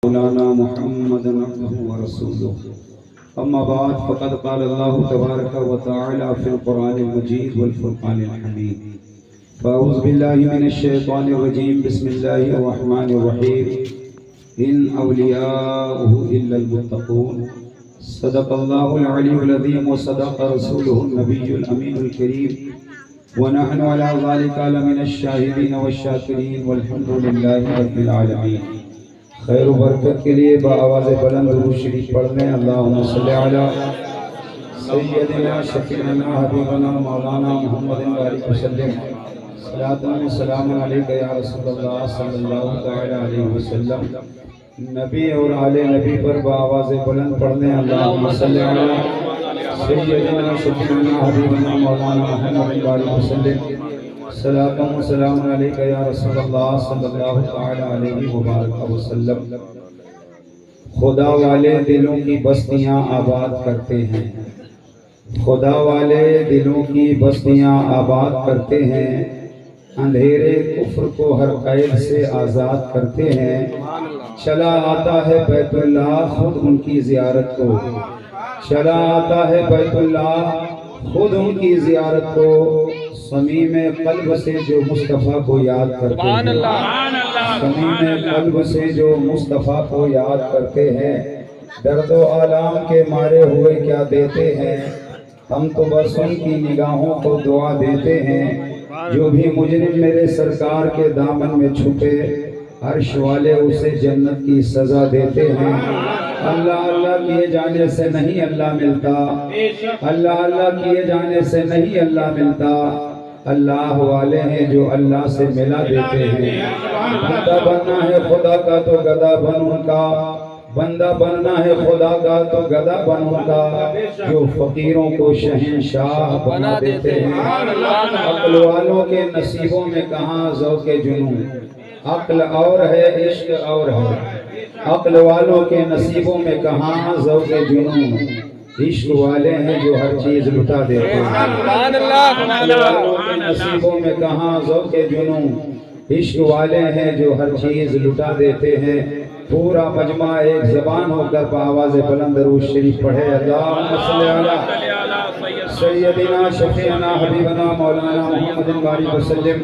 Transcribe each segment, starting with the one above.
مولانا محمد عبده ورسوله اما بعد فقد قال الله تبارك وتعالى في القرآن المجيد والفرقان الحميد فاعوذ بالله من الشيطان الرجيم بسم الله الرحمن الرحيم ان اولياؤه الا المتقون صدق الله العلي العظيم وصدق رسوله النبي الامين الكريم ونحن على ذلك لمن الشاهدين والشاكرين والحمد لله رب العالمين. خیر و برکت کے لیے بآواز بلند درود شریف پڑھ لیں. اللہم صلی علی سیدنا شفیعنا حبیبنا مولانا محمد وآلہ وسلم. صلاۃ و سلام علیک یا رسول اللہ صلی اللہ تعالی علیہ وسلم. نبی اور آل نبی پر بآواز بلند پڑھ لیں. اللہم صلی علی سیدنا شفیعنا حبیبنا مولانا محمد وآلہ وسلم. صلاۃ و سلام علیک یا رسول اللہ صلی اللہ تعالی علیہ وبارک وسلم. خدا والے دلوں کی بستیاں آباد کرتے ہیں، خدا والے دلوں کی بستیاں آباد کرتے ہیں، اندھیرے کفر کو ہر قید سے آزاد کرتے ہیں. چلا آتا ہے بیت اللہ خود ان کی زیارت کو، چلا آتا ہے بیت اللہ خود ان کی زیارت کو. صمیم قلب سے جو مصطفیٰ کو یاد کرتے ہیں، صمیم قلب سے جو مصطفیٰ کو یاد کرتے ہیں، درد و آلام کے مارے ہوئے کیا دیتے ہیں. ہم تو بس ان کی نگاہوں کو دعا دیتے ہیں. جو بھی مجرم میرے سرکار کے دامن میں چھپے، عرش والے اسے جنت کی سزا دیتے ہیں. اللہ اللہ کیے جانے سے نہیں اللہ ملتا، اللہ اللہ کیے جانے سے نہیں اللہ ملتا. اللہ والے ہیں جو اللہ سے ملا دیتے ہیں. بندہ بننا ہے خدا کا تو گدا بن ان کا، بندہ بننا ہے خدا کا تو گدا بن ان کا. جو فقیروں کو شہنشاہ بنا دیتے ہیں. عقل والوں کے نصیبوں میں کہاں ذوق جنون، عقل اور ہے عشق اور ہے. عقل والوں کے نصیبوں میں کہاں ذوق جنون، عشق والے ہیں جو ہر چیز لٹا دیتے ہیں. عقل والوں کے نصیبوں میں کہاں ذوق جنون، عشق والے ہیں جو ہر چیز لٹا دیتے ہیں. پورا مجمع ایک زبان ہو کر بآواز بلند درود شریف پڑھے. اللہم صلی علی سیدنا شفیعنا حبیبنا مولانا محمد وآلہ وسلم.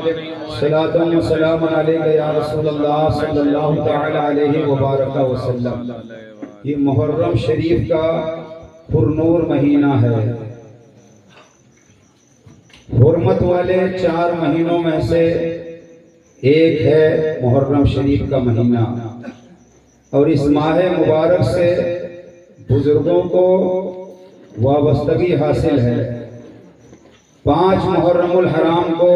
صلاۃ و سلام علیک یا رسول اللہ صلی اللہ تعالی علیہ وبارک وسلم. یہ محرم شریف کا پرنور مہینہ ہے. حرمت والے 4 مہینوں میں سے ایک ہے محرم شریف کا مہینہ، اور اس ماہ مبارک سے بزرگوں کو وابستگی حاصل ہے. 5 محرم الحرام کو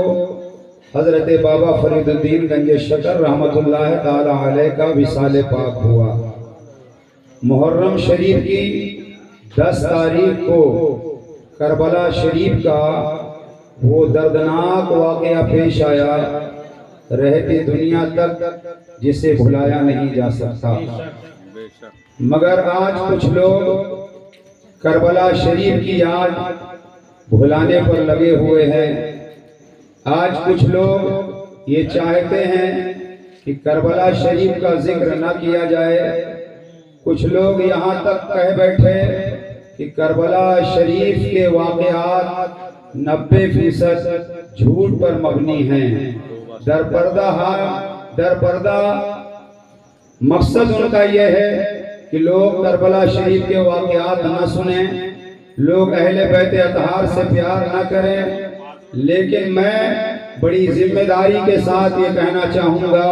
حضرت بابا فرید الدین گنج شکر رحمت اللہ تعالی علیہ کا وصال پاک ہوا. محرم شریف کی 10 تاریخ کو کربلا شریف کا وہ دردناک واقعہ پیش آیا، رہتی دنیا تک جسے بھلایا نہیں جا سکتا. مگر آج کچھ لوگ کربلا شریف کی یاد بھلانے پر لگے ہوئے ہیں. آج کچھ لوگ یہ چاہتے ہیں کہ کربلا شریف کا ذکر نہ کیا جائے. کچھ لوگ یہاں تک کہہ بیٹھے کہ کربلا شریف کے واقعات 90% جھوٹ پر مبنی ہیں. در پردہ مقصد ان کا یہ ہے کہ لوگ کربلا شریف کے واقعات نہ سنیں، لوگ اہل بیت اطہار سے پیار نہ کریں. لیکن میں بڑی ذمہ داری کے ساتھ یہ کہنا چاہوں گا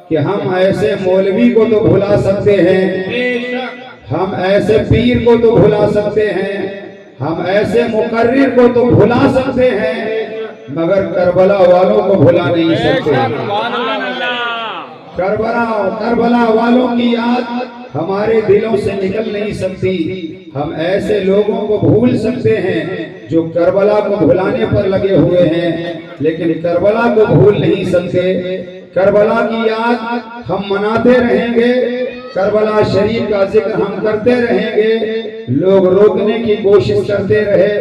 کہ ہم ایسے مولوی کو تو بھلا سکتے ہیں، ہم ایسے پیر کو تو بھلا سکتے ہیں، ہم ایسے مقرر کو تو بھلا سکتے ہیں، مگر کربلا والوں کو بھلا نہیں سکتے. کربلا والوں کی یاد ہمارے دلوں سے نکل نہیں سکتی. ہم ایسے لوگوں کو بھول سکتے ہیں جو کربلا کو بھلانے پر لگے ہوئے ہیں، لیکن کربلا کو بھول نہیں سکتے. کربلا کی یاد ہم مناتے رہیں گے، کربلا شریف کا ذکر ہم کرتے رہیں گے. لوگ روکنے کی کوشش کرتے رہے،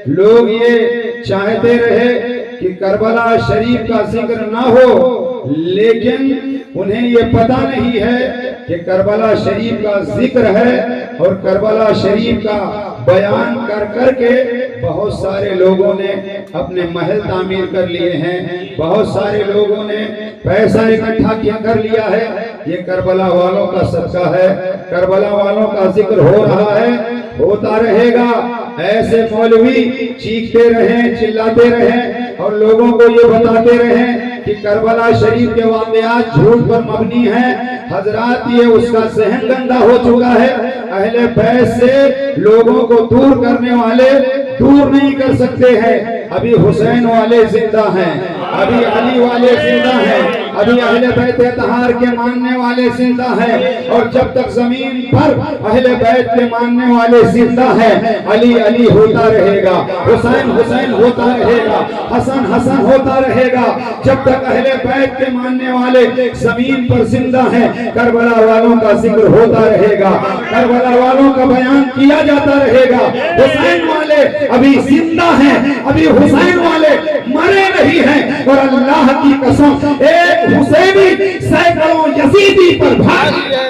لوگ یہ چاہتے رہے کہ کربلا شریف کا ذکر نہ ہو، لیکن انہیں یہ پتہ نہیں ہے کہ کربلا شریف کا ذکر ہے اور کربلا شریف کا بیان کر کر کے بہت سارے لوگوں نے اپنے محل تعمیر کر لیے ہیں، بہت سارے لوگوں نے پیسہ اکٹھا کر لیا ہے۔ یہ کربلا والوں کا صدقہ ہے، کربلا والوں کا ذکر ہو رہا ہے، ہوتا رہے گا۔ ایسے مولوی چیختے رہیں، چلاتے رہیں اور لوگوں کو یہ بتاتے رہیں کہ کربلا شریف کے واقعات جھوٹ پر مبنی ہیں۔ حضرات یہ اس کا ذہن گندا ہو چکا ہے۔ اہل بیت سے لوگوں کو دور کرنے والے دور نہیں کر سکتے ہیں۔ ابھی حسین والے زندہ ہیں، ابھی علی والے زندہ ہیں، ابھی اہل بیت اطہار کے ماننے والے زندہ ہیں، اور جب تک زمین پر اہل بیت کے ماننے والے زندہ ہیں علی علی ہوتا رہے گا، حسین حسین ہوتا رہے گا، حسن حسن ہوتا رہے گا۔ جب تک اہل بیت کے ماننے والے زمین پر زندہ ہیں کربلا والوں کا ذکر ہوتا رہے گا، کربلا والوں کا بیان کیا جاتا رہے گا۔ حسین والے ابھی زندہ ہیں، ابھی حسین والے مرے نہیں ہیں، اور اللہ کی قسم ایک حسینی سینکڑوں یزیدی پر بھاری ہے۔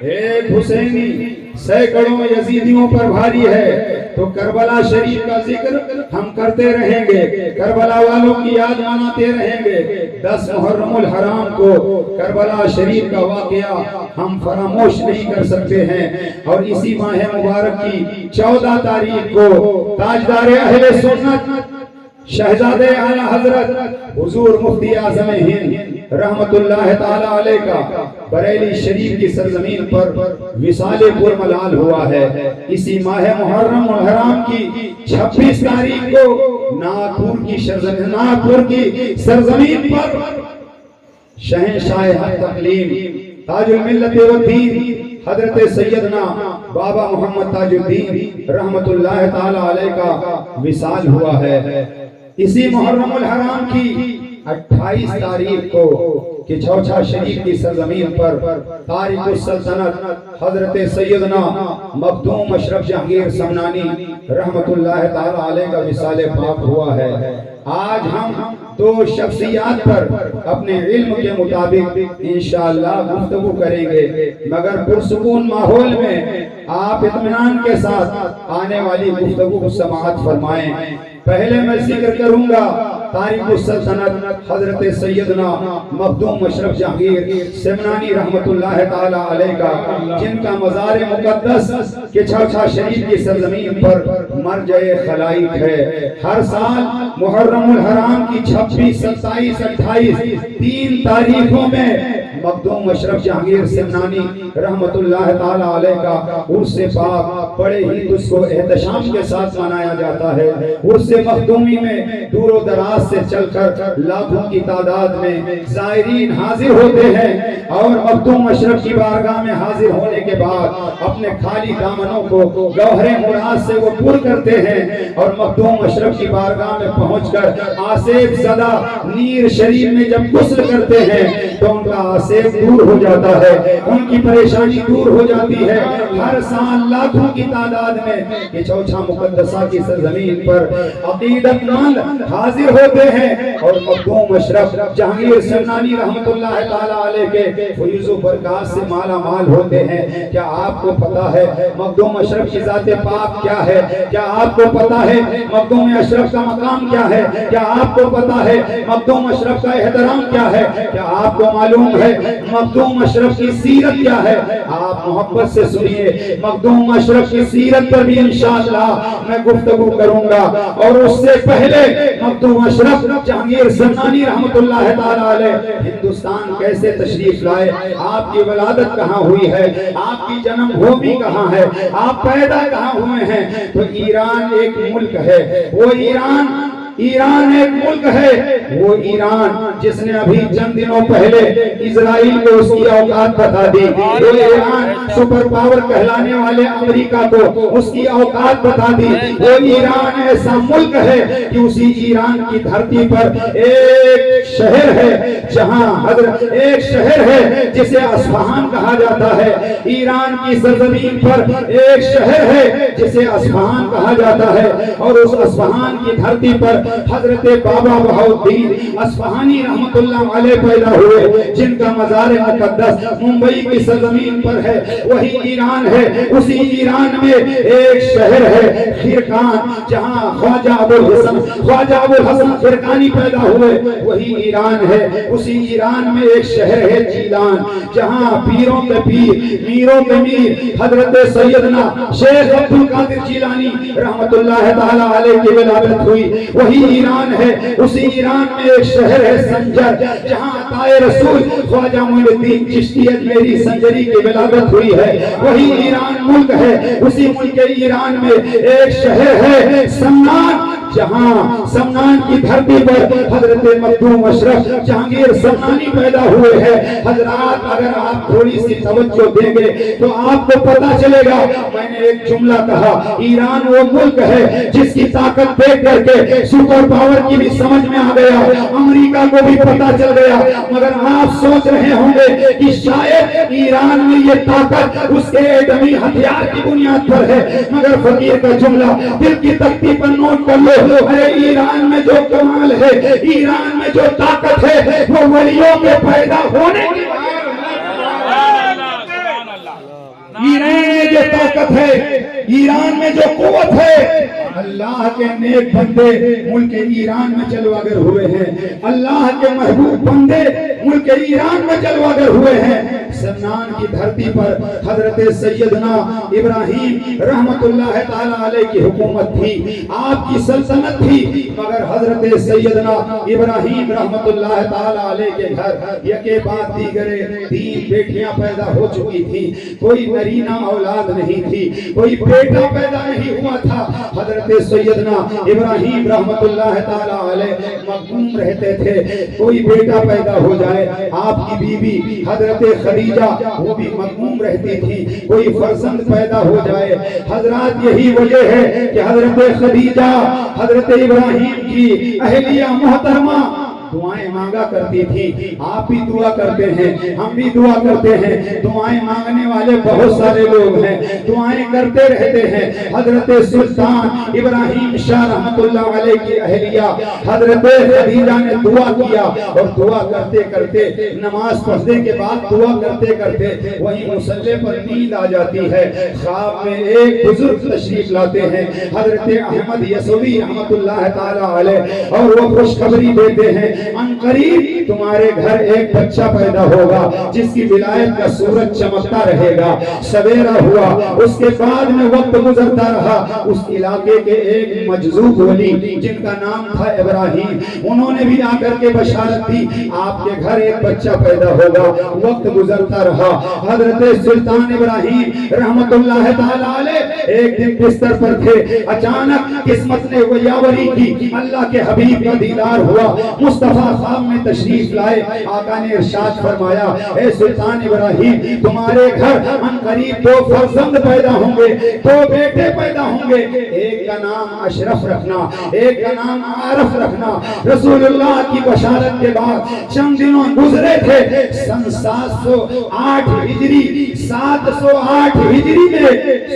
ایک حسینی سینکڑوں یزیدیوں پر بھاری ہے۔ تو کربلا شریف کا ذکر ہم کرتے رہیں گے، کربلا والوں کی یاد مناتے رہیں گے۔ 10 محرم الحرام کو کربلا شریف کا واقعہ ہم فراموش نہیں کر سکتے ہیں، اور اسی ماہ مبارک کی 14 تاریخ کو تاجدار اہل سنت شہزادے اعلی حضرت حضور مفتی اعظم ہند رحمت اللہ تعالی علیہ کا بریلی شریف کی سرزمین پر وصال پر ملال ہوا ہے۔ اسی ماہ محرم الحرام کی 26 تاریخ کو ناگپور کی سرزمین پر شہنشاہ تقلیم تاج الملت والدین حضرت سیدنا بابا محمد تاج الدین رحمت اللہ تعالی علیہ کا وصال ہوا ہے۔ اسی محرم الحرام کی 28 تاریخ کو کہ چوچھا شریف کی سرزمین پر تارک السلطنت حضرت سیدنا مخدوم اشرف جہانگیر سمنانی رحمت اللہ تعالی علیہ کا وصال پاک ہوا ہے۔ آج ہم 2 شخصیات پر اپنے علم کے مطابق انشاءاللہ گفتگو کریں گے، مگر پرسکون ماحول میں آپ اطمینان کے ساتھ آنے والی گفتگو کو سماعت فرمائیں۔ پہلے میں ذکر کروں گا تارک السلطنت حضرت سیدنا مخدوم اشرف جہانگیر سمنانی رحمت اللہ تعالی علیہ کا، جن کا مزار مقدس کہ چوچھا شریف کی سرزمین پر مرجع خلائق ہے۔ ہر سال محرم الحرام کی 26، 27، 28 3 تاریخوں میں مخدوم اشرف جہانگیر سمنانی رحمت اللہ تعالی علیہ کا عرس پاک بڑے ہی اس کو احتشام کے ساتھ منایا جاتا ہے۔ عرس مخدومی میں دور و دراز سے چل کر لاکھوں کی تعداد میں زائرین حاضر ہوتے ہیں، اور مخدوم اشرف کی بارگاہ میں حاضر ہونے کے بعد اپنے خالی دامنوں کو گوہر مراد سے وہ پر کرتے ہیں، اور مخدوم اشرف کی بارگاہ میں پہنچ کر آسیب زدہ نیر شریف میں جب غسل کرتے ہیں تو ان کا آسیب دور ہو جاتا ہے، ان کی پریشانی دور ہو جاتی ہے۔ ہر سال لاکھوں کی تعداد میں کہ چوچھا مقدسہ کی سرزمین پر عقیدت مند حاضر ہوتے ہیں، اور مخدوم اشرف جہانگیر سمنانی رحمت اللہ تعالی علیہ کے فیض و برکات سے مالا مال ہوتے ہیں۔ کیا آپ کو پتا ہے مخدوم اشرف کی ذات پاک کیا ہے؟ کیا آپ کو پتا ہے مخدوم اشرف کا مقام کیا ہے؟ کیا آپ کو پتا ہے مخدوم اشرف کا احترام کیا ہے؟ کیا آپ کو معلوم ہے مخدوم اشرف کی سیرت کیا ہے؟ آپ محبت سے سنیے، مخدوم اشرف کی سیرت پر بھی انشاءاللہ میں گفتگو کروں گا، اور اس سے پہلے مخدوم اشرف جہانگیر سمنانی رحمت اللہ تعالی علیہ ہندوستان کیسے تشریف لائے، آپ کی ولادت کہاں ہوئی ہے، آپ کی جنم بھومی کہاں ہے، آپ پیدا کہاں ہوئے ہیں؟ تو ایران ایک ملک ہے، وہ ایران ایک ملک ہے، وہ ایران جس نے ابھی چند دنوں پہلے اسرائیل کو اس کی اوقات بتا دی، وہ ایران سپر پاور کہلانے والے امریکہ کو اس کی اوقات بتا دی۔ وہ ایران ایسا ملک ہے کہ اسی ایران کی دھرتی پر ایک شہر ہے، جہاں حضرت ایک شہر ہے جسے اصفہان کہا جاتا ہے۔ ایران کی سرزمین پر ایک شہر ہے جسے اصفہان کہا جاتا ہے، اور اس اصفہان کی دھرتی پر حضرت بابا بہاؤالدین اصفہانی رحمت اللہ علیہ پیدا ہوئے، جن کا مزار مقدس ممبئی کی سرزمین پر ہے، وہی ایران ہے۔ اسی ایران میں ایک شہر ہے خرقان، جہاں خواجہ ابو الحسن خرقانی پیدا ہوئے، وہی ایران ہے۔ اسی ایران میں ایک شہر ہے جیلان، جہاں پیروں کے پیر، میروں کے میر حضرت سیدنا شیخ عبد القادر جیلانی رحمت اللہ تعالی علیہ کی ولادت ہوئی، وہی ایران ہے۔ اسی ایران میں ایک شہر ہے سنجر، جہاں عطائے رسول خواجہ معین الدین چشتی اجمیری سنجری کی ولادت ہوئی ہے، وہی ایران ملک ہے۔ اسی ملک ایران میں ایک شہر ہے سمنان، جہاں سمنان کی دھرتی پر حضرت مخدوم اشرف جہانگیر سمنانی پیدا ہوئے ہیں۔ حضرات اگر آپ تھوڑی سی توجہ دیں گے تو آپ کو پتا چلے گا، میں نے ایک جملہ کہا، ایران وہ ملک ہے جس کی طاقت دیکھ کر کے سپر پاور کی بھی سمجھ میں آ گیا، امریکہ کو بھی پتا چل گیا، مگر آپ سوچ رہے ہوں گے کہ شاید ایران میں یہ طاقت اس کے ایٹمی ہتھیار کی بنیاد پر ہے، مگر فقیر کا جملہ دل کی تختی پر نوٹ کر لو، ارے ایران میں جو کمال ہے، ایران میں جو طاقت ہے، وہ ولیوں کے پیدا ہونے کی ایران میں جو طاقت ہے، ایران میں جو قوت ہے، اللہ کے نیک بندے ملک ایران میں جلواگر ہوئے ہیں، اللہ کے محبوب بندے ملک ایران میں جلواگر ہوئے ہیں۔ سمنان کی دھرتی پر حضرت سیدنا ابراہیم رحمت اللہ تعالی علیہ کی حکومت تھی، آپ کی سلطنت تھی، مگر حضرت سیدنا ابراہیم رحمت اللہ تعالی علیہ کے گھر یکے بعد دیگرے 3 بیٹیاں پیدا ہو چکی تھی، کوئی نرینہ اولاد نہیں تھی، کوئی بیٹا پیدا نہیں ہوا تھا۔ حضرت سیدنا ابراہیم رحمت اللہ تعالی علیہ مغموم رہتے تھے، کوئی بیٹا پیدا ہو جائے، آپ کی بیوی حضرت خدیجہ وہ بھی مغموم رہتی تھی، کوئی فرزند پیدا ہو جائے۔ حضرات یہی وجہ ہے کہ حضرت خدیجہ حضرت ابراہیم کی اہلیہ محترمہ دعائیں مانگا کرتی تھی۔ آپ بھی دعا کرتے ہیں، ہم بھی دعا کرتے ہیں، دعائیں مانگنے والے بہت سارے لوگ ہیں، دعائیں کرتے رہتے ہیں۔ حضرت سلطان ابراہیم شاہ رحمت اللہ علیہ کی اہلیہ حضرت خدیجہ نے دعا کیا، اور دعا کرتے کرتے نماز پڑھنے کے بعد دعا کرتے کرتے وہی مصلی پر نیند آ جاتی ہے۔ خواب میں ایک بزرگ تشریف لاتے ہیں، حضرت احمد یسوی رحمت اللہ تعالی علیہ، اور وہ خوشخبری دیتے ہیں، ان قریب تمہارے گھر ایک بچہ پیدا ہوگا جس کی ولایت کا سورج چمکتا رہے گا۔ سویرا ہوا، اس کے بعد میں وقت گزرتا رہا، اس علاقے کے ایک مجذوب ولی جن کا نام تھا ابراہیم، انہوں نے بھی آ کر کے بشارت دی، آپ کے گھر ایک بچہ پیدا ہوگا۔ وقت گزرتا رہا، حضرت سلطان ابراہیم رحمت اللہ تعالی علیہ ایک دن بستر پر تھے، اچانک قسمت نے وہ یاوری کی، اللہ کے حبیب کا دیدار ہوا، مصطفیٰ خواب میں تشریف لائے۔ آقا نے ارشاد فرمایا، اے سلطان ابراہیم، تمہارے گھر ان قریب 2 فرزند پیدا ہوں گے، 2 بیٹے پیدا ہوں گے، ایک کا نام اشرف رکھنا، ایک کا نام عارف رکھنا۔ رسول اللہ کی بشارت کے بعد چند دنوں گزرے تھے، سن 708 ہجری 708 ہجری میں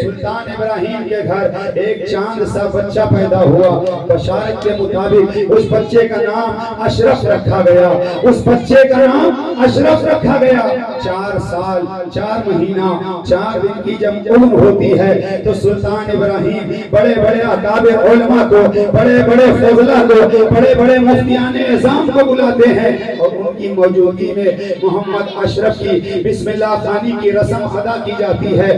سلطان ابراہیم کے گھر ایک چاند سا بچہ پیدا ہوا۔ بشارت کے مطابق اس بچے کا نام اشرف رکھا گیا، اس بچے کا نام اشرف رکھا گیا۔ 4 سال 4 مہینہ 4 دن کی جب عمر ہوتی ہے تو سلطان ابراہیم بڑے بڑے اکابر علماء کو، بڑے بڑے فضلاء کو، بڑے بڑے مفتیان اعظام کو بلاتے ہیں، اور ان کی موجودگی میں محمد اشرف کی بسم اللہ خوانی کی رسم ادا کی جاتی ہے۔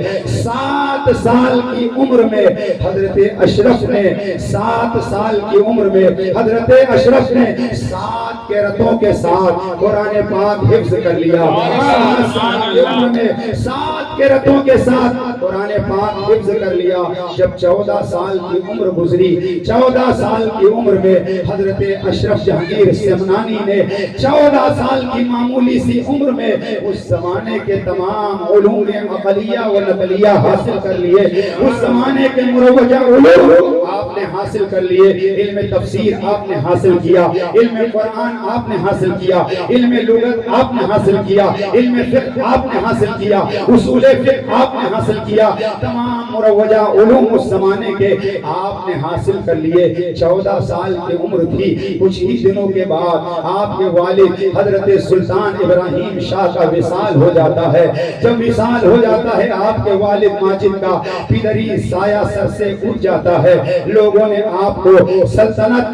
7 سال کی عمر میں حضرت اشرف نے 7 سال کی عمر میں حضرت اشرف نے 7 قرأتوں کے ساتھ قرآن پاک حفظ کر لیا۔ 7 سال کی عمر میں 7 قرأتوں کے ساتھ قرآن پاک حفظ کر لیا۔ جب 14 سال کی عمر گزری، 14 سال کی عمر میں حضرت اشرف جہانگیر سمنانی نے 14 سال کی معمولی سی عمر میں اس زمانے کے تمام علوم عقلیہ و نقلیہ حاصل کر لیے، اس زمانے کے مروجہ علوم آپ نے حاصل کر لیے۔ علم تفسیر آپ نے حاصل کیا، علم قرآن آپ نے حاصل کیا، علم لغت آپ نے حاصل کیا، علم فقہ آپ نے حاصل کیا، اصول اصول فقہ آپ نے حاصل کیا، تمام مروجہ علوم اس زمانے کے آپ نے حاصل کر لیے۔ 14 سال کی عمر تھی، کچھ ہی دنوں کے بعد آپ کے والد حضرت سلطان ابراہیم شاہ کا وصال ہو جاتا ہے۔ جب وصال ہو جاتا ہے آپ کے والد ماجد کا پدری سایہ سر سے اٹھ جاتا ہے۔ لوگوں نے آپ کو سلطنت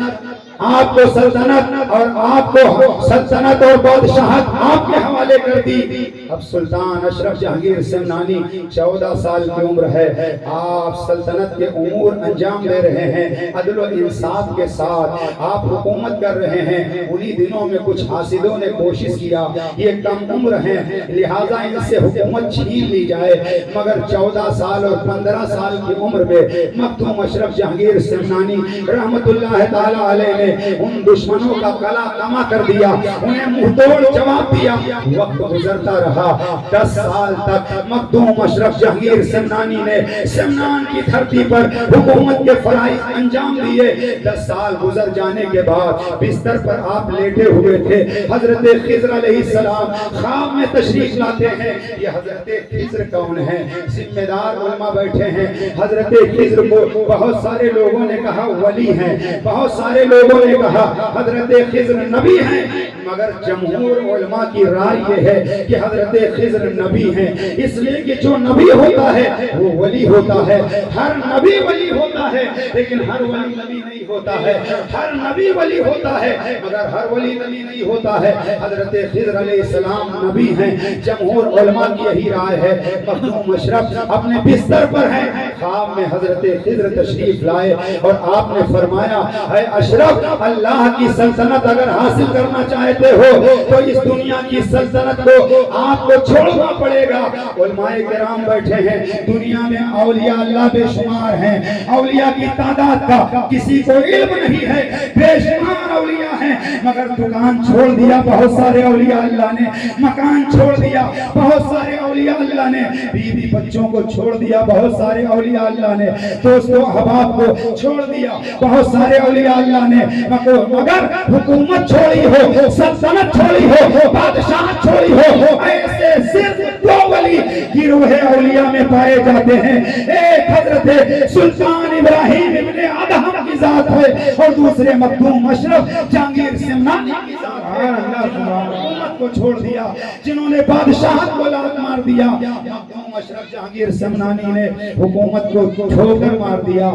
اور بادشاہت آپ کے حوالے کر دی۔ اب سلطان اشرف جہانگیر سمنانی 14 سال کی عمر ہے، آپ سلطنت کے امور انجام دے رہے ہیں، عدل و انصاف کے ساتھ آپ حکومت کر رہے ہیں۔ انہی دنوں میں کچھ حاسدوں نے کوشش کیا، یہ کم عمر ہیں لہٰذا ان سے حکومت چھین لی جائے، مگر 14 سال اور 15 سال کی عمر میں مخدوم اشرف جہانگیر سمنانی رحمت اللہ تعالی علیہ نے ان دشمنوں کا گلا کما کر دیا، انہیں منہ توڑ جواب دیا۔ وقت گزرتا رہا، 10 سال تک مخدوم اشرف جہانگیر سمنانی نے سمنان کی دھرتی پر حکومت کے فرائض انجام دیے۔ 10 سال گزر جانے کے بعد بستر پر آپ لیٹے ہوئے تھے، حضرت خضر علیہ السلام خواب میں تشریف لاتے ہیں۔ یہ حضرت خضر کون ہیں؟ ذمہ دار علماء بیٹھے ہیں۔ حضرت خضر کو بہت سارے لوگوں نے کہا ولی ہیں، بہت سارے لوگوں نے کہا حضرت خضر نبی ہیں، مگر جمہور علماء کی رائے یہ ہے کہ حضرت خضر نبی ہیں، اس لیے کہ جو نبی ہوتا ہے وہ ولی ہوتا ہے۔ ہر نبی ولی ہوتا ہے لیکن ہر ولی نبی نہیں ہوتا ہے، ہر نبی ولی ہوتا ہے مگر ہر ولی نبی نہیں ہوتا ہے۔ حضرت خضر علیہ السلام نبی ہیں، جمہور علماء کی یہی رائے ہے۔ مخدوم اشرف اپنے بستر پر ہیں، خواب میں حضرت خضر تشریف لائے اور آپ نے فرمایا اے اشرف، اللہ کی سلطنت اگر حاصل کرنا چاہتے ہو تو اس دنیا کی سلطنت کو آپ کو چھوڑنا پڑے گا۔ علماء کرام بیٹھے ہیں، دنیا میں اولیاء اللہ بے شمار ہیں، اولیاء کی تعداد کا کسی کو علم نہیں ہے، بے شمار اولیاء ہیں، مگر دکان چھوڑ دیا بہت سارے اولیاء اللہ نے، مکان چھوڑ دیا بہت سارے اولیاء اللہ نے، بیوی بچوں کو چھوڑ دیا بہت سارے اولیاء اللہ نے، دوست و احباب کو چھوڑ دیا بہت سارے اولیاء اللہ نے، مگر حکومت چھوڑی ہو، سلطنت چھوڑی ہو، بادشاہت چھوڑی ہو، ایسے صرف 2 ولی گروہ اولیاء میں پائے جاتے ہیں۔ ایک حضرت سلطان ابراہیم ابن ادہم کی ذات ہے اور دوسرے مخدوم اشرف جہانگیر سمنانی کی ذات ہے۔ حکومت کو چھوڑ دیا، جنہوں نے بادشاہت کو لات مار دیا، مخدوم اشرف جہانگیر سمنانی نے حکومت کو ٹھوکر مار دیا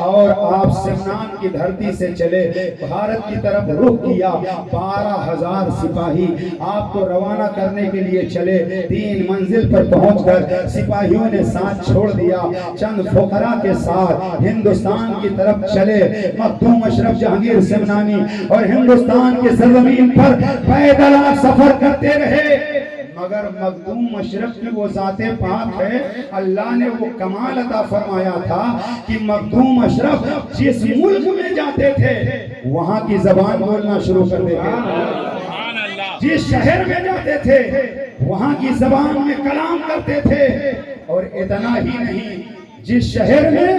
اور آپ سمنان کی دھرتی سے چلے، بھارت کی طرف رخ کیا۔ 12,000 سپاہی آپ کو روانہ کرنے کے لیے چلے، 3 منزل پر پہنچ کر سپاہیوں نے ساتھ چھوڑ دیا، چند فقراء کے ساتھ ہندوستان کی طرف چلے۔ مخدوم اشرف جہانگیر سمنانی اور ہندوستان کے سرزمین پر پیدل سفر کرتے رہے، مگر مخدوم اشرف کی وہ ذات پاک ہے، اللہ نے وہ کمال عطا فرمایا تھا کہ مخدوم اشرف جس ملک میں جاتے تھے وہاں کی زبان بولنا شروع کر دیتے تھے، جس شہر میں جاتے تھے وہاں کی زبان میں کلام کرتے تھے، اور اتنا ہی نہیں، جس شہر میں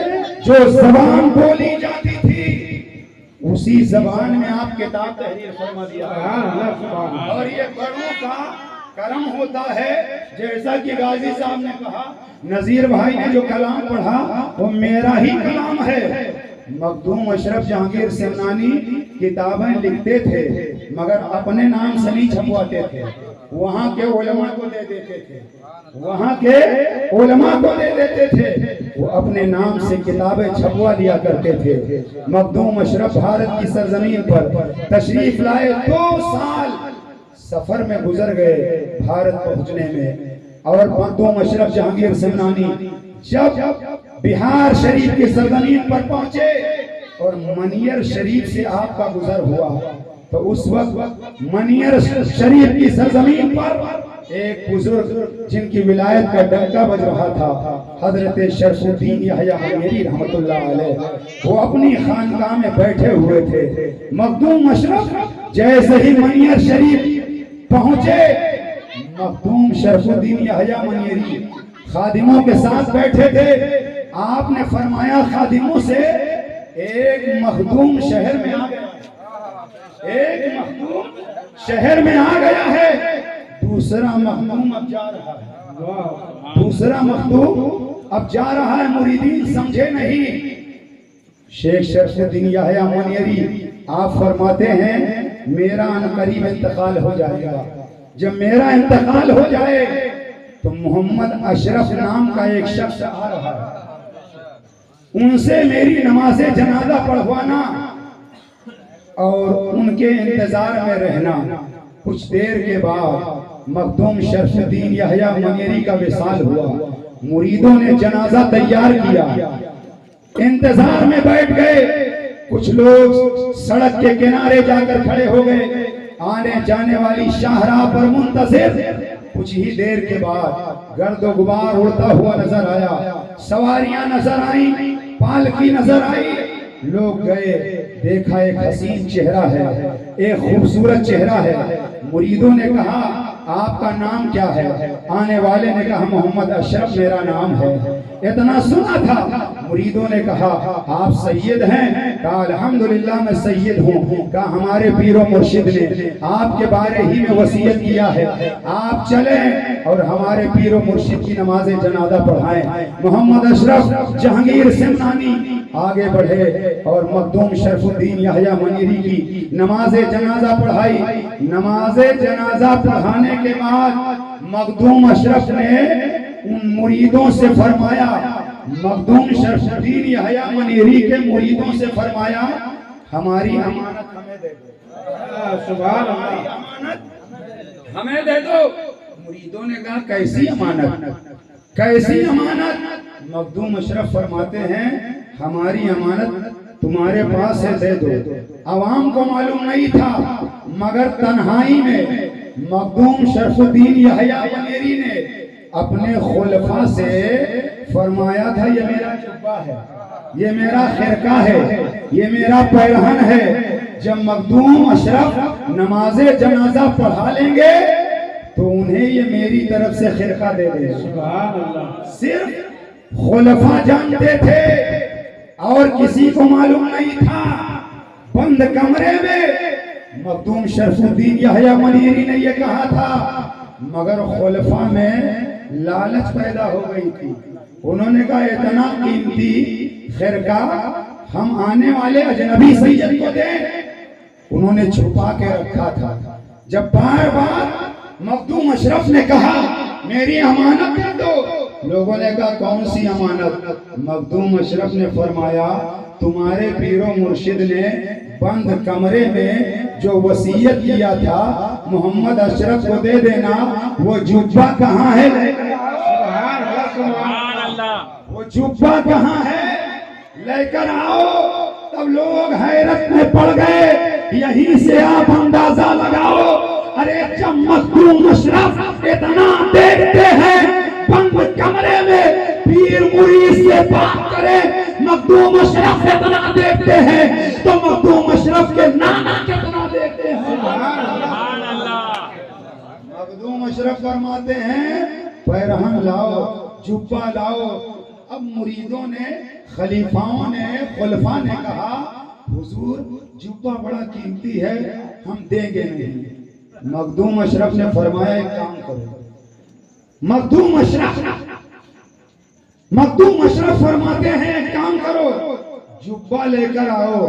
جو زبان بولی جاتی تھی اسی زبان میں آپ کتاب تحریر فرما دیا۔ اور یہ بڑوں کا کرم ہوتا ہے، جیسا کہ غازی صاحب نے کہا، نذیر بھائی نے جو کلام پڑھا وہ میرا ہی کلام ہے۔ مخدوم اشرف جہانگیر سمنانی کتابیں لکھتے تھے مگر اپنے نام سے نہیں چھپواتے تھے، وہاں کے علماء کو دے دیتے تھے، وہاں کے علماء کو دے دیتے تھے، وہ اپنے نام سے کتابیں چھپوا دیا کرتے تھے۔ مخدوم اشرف بھارت کی سرزمین پر تشریف لائے، 2 سال سفر میں گزر گئے بھارت پہنچنے میں، اور مخدوم اشرف جہانگیر سمنانی جب بہار شریف کی سرزمین پر پہنچے اور منیر شریف سے آپ کا گزر ہوا تو اس وقت منیر شریف کی سرزمین پر ایک بزرگ جن کی ولایت کا ڈنکا بج رہا تھا، حضرت شرف الدین یحییٰ منیری رحمت اللہ علیہ، وہ اپنی خانقاہ میں بیٹھے ہوئے تھے۔ مخدوم اشرف جیسے ہی منیر شریف پہنچے، مخدوم شرف الدین یحییٰ منیری خادموں کے ساتھ بیٹھے تھے، آپ نے فرمایا خادموں سے ایک مخدوم شہر میں آ گیا، ایک مخدوم شہر میں آ گیا ہے، دوسرا مخدوم اب جا رہا ہے۔ دوسرا مخدوم اب جا رہا ہے، مریدین سمجھے نہیں. شیخ شرف الدین یحییٰ منیری آپ فرماتے ہیں میرا عنقریب انتقال ہو جائے گا. جب میرا انتقال ہو جائے تو محمد اشرف نام کا ایک شخص آ رہا ہے، ان سے میری نماز جنازہ پڑھوانا اور ان کے انتظار میں رہنا. کچھ دیر کے بعد مخدوم شرف الدین یحییٰ منیری کا وصال ہوا. مریدوں نے جنازہ تیار کیا، انتظار میں بیٹھ گئے. کچھ لوگ سڑک کے کنارے جا کر کھڑے ہو گئے، آنے جانے والی شاہراہ پر منتظر. کچھ ہی دیر کے بعد گرد و غبار اڑتا ہوا نظر آیا، سواریاں نظر آئیں، پالکی نظر آئی. لوگ گئے، دیکھا ایک حسین چہرہ ہے، ایک خوبصورت چہرہ ہے. مریدوں نے کہا آپ کا نام کیا ہے؟ آنے والے نے کہا محمد اشرف میرا نام ہے. اتنا سنا تھا. مریدوں نے کہا آپ سید ہیں؟ کہا الحمدللہ میں سید ہوں. کہا ہمارے پیر و مرشد نے آپ کے بارے ہی میں وصیت کیا ہے، آپ چلیں اور ہمارے پیر و مرشد کی نماز جنازہ پڑھائیں. محمد اشرف جہانگیر سمنانی آگے بڑھے اور مخدوم شرف الدین یحییٰ منیری کی نماز جنازہ پڑھائی. نماز جنازہ پڑھانے کے بعد مخدوم اشرف نے ان مریدوں سے فرمایا، مخدوم شرف الدین یحییٰ منیری کے مریدوں سے فرمایا ہماری امانت ہمیں دے دو. سبحان اللہ، امانت ہمیں دے دو. مریدوں نے کہا کیسی امانت، کیسی امانت؟ مخدوم اشرف فرماتے ہیں ہماری امانت تمہارے پاس ہے، دے دو. عوام کو معلوم نہیں تھا، مگر تنہائی میں مخدوم شرف الدین یحییٰ منیری نے اپنے خلفاء سے فرمایا تھا یہ میرا جبہ ہے، یہ میرا خرقہ ہے، یہ میرا پیرہن ہے. جب مخدوم اشرف نماز جنازہ پڑھا لیں گے تو انہیں یہ میری طرف سے خرقہ دے دے. سبحان اللہ. صرف خلفاء جانتے تھے اور کسی کو معلوم نہیں تھا. بند کمرے میں مخدوم شرف الدین یحییٰ منیری نے یہ کہا تھا، مگر خلفاء میں لالچ پیدا ہو گئی تھی. انہوں نے کہا اتنا قیمتی خرقہ ہم آنے والے اجنبی سید کو دیں. انہوں نے چھپا کے رکھا تھا. جب بار بار مخدوم اشرف نے کہا میری امانت دے دو، لوگوں نے کہا کون سی امانت؟ مخدوم اشرف نے فرمایا تمہارے پیر و مرشد نے بند کمرے میں جو وصیت کیا تھا محمد اشرف کو دے دینا، وہ جبہ کہاں ہے؟ وہ جبہ کہاں ہے؟ لے کر آؤ. تب لوگ حیرت میں پڑ گئے. یہیں سے آپ اندازہ لگاؤ، ارے جب مخدوم اشرف اتنا دیکھتے ہیں بند کمرے میں پیر مرید سے بات کرے، مخدوم اشرف اتنا دیکھتے ہیں تو مخدوم اشرف کے نانا کتنا دیکھتے ہیں. سبحان اللہ. مخدوم اشرف فرماتے ہیں پیرہن لاؤ، جبہ لاؤ. اب مریدوں نے، خلیفاؤں نے، خلفاء نے کہا حضور جبہ بڑا قیمتی ہے، ہم دیں گے نہیں. مخدوم اشرف نے فرمایا ایک کام کرو. مخدوم اشرف فرماتے ہیں ایک کام کرو، جبہ لے کر آؤ،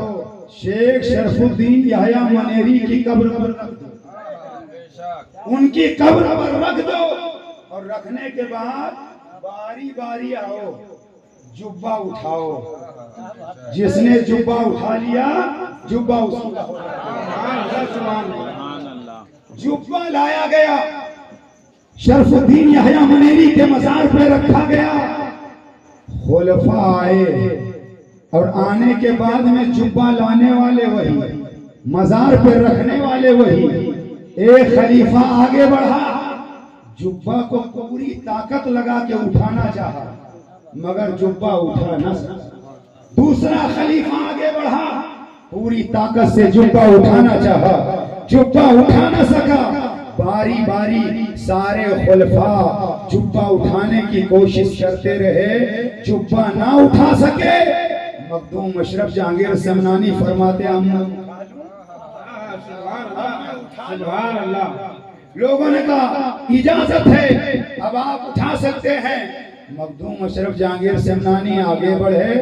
شیخ شرف الدین یحییٰ منیری کی قبر پر رکھ دو، ان کی قبر پر رکھ دو، اور رکھنے کے بعد باری باری آؤ، جبہ اٹھاؤ. جس نے جبہ اٹھا لیا جبہ اس کا. جبہ لایا گیا، شرف الدین یحییٰ منیری کے مزار پہ رکھا گیا. خلفاء آئے اور آنے کے بعد میں جبہ لانے والے وہی، مزار پہ رکھنے والے وہی. ایک خلیفہ آگے بڑھا، جبہ کو پوری طاقت لگا کے اٹھانا چاہا مگر جبہ اٹھا نہ سکا. دوسرا خلیفہ آگے بڑھا، پوری طاقت سے جبہ اٹھانا چاہا، جبہ اٹھا نہ سکا. باری باری سارے خلفاء جبہ اٹھانے کی کوشش کرتے رہے، جبہ نہ اٹھا سکے. مخدوم اشرف جہانگیر سمنانی فرماتے ہیں سبحان اللہ. لوگوں نے کہا اجازت ہے، اب آپ اٹھا سکتے ہیں۔ مخدوم اشرف جہانگیر سمنانی آگے بڑھے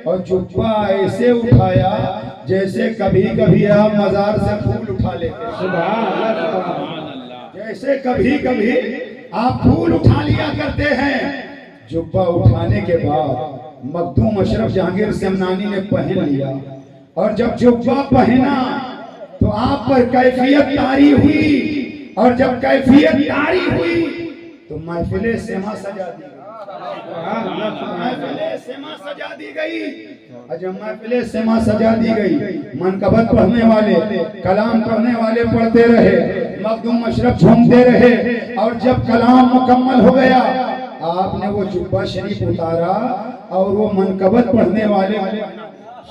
اور جبہ ایسے اٹھایا جیسے کبھی کبھی آپ مزار سے پھول اٹھا لیتے، سبحان اللہ، جیسے کبھی کبھی آپ پھول اٹھا لیا کرتے ہیں۔ جبہ اٹھانے کے بعد مخدوم اشرف جہانگیر سمنانی نے پہن لیا، اور جب جبہ پہنا تو آپ پر کیفیت طاری ہوئی، اور جب کیفیت طاری ہوئی تو محفل سما سجا دی گئی، محفل سما سجا دی گئی۔ اور جب محفل سما سجا دی گئی، منقبت پڑھنے والے، کلام پڑھنے والے پڑھتے رہے، مخدوم اشرف جھومتے رہے، اور جب کلام مکمل ہو گیا آپ نے وہ جبہ شریف اتارا اور وہ منقبت پڑھنے والے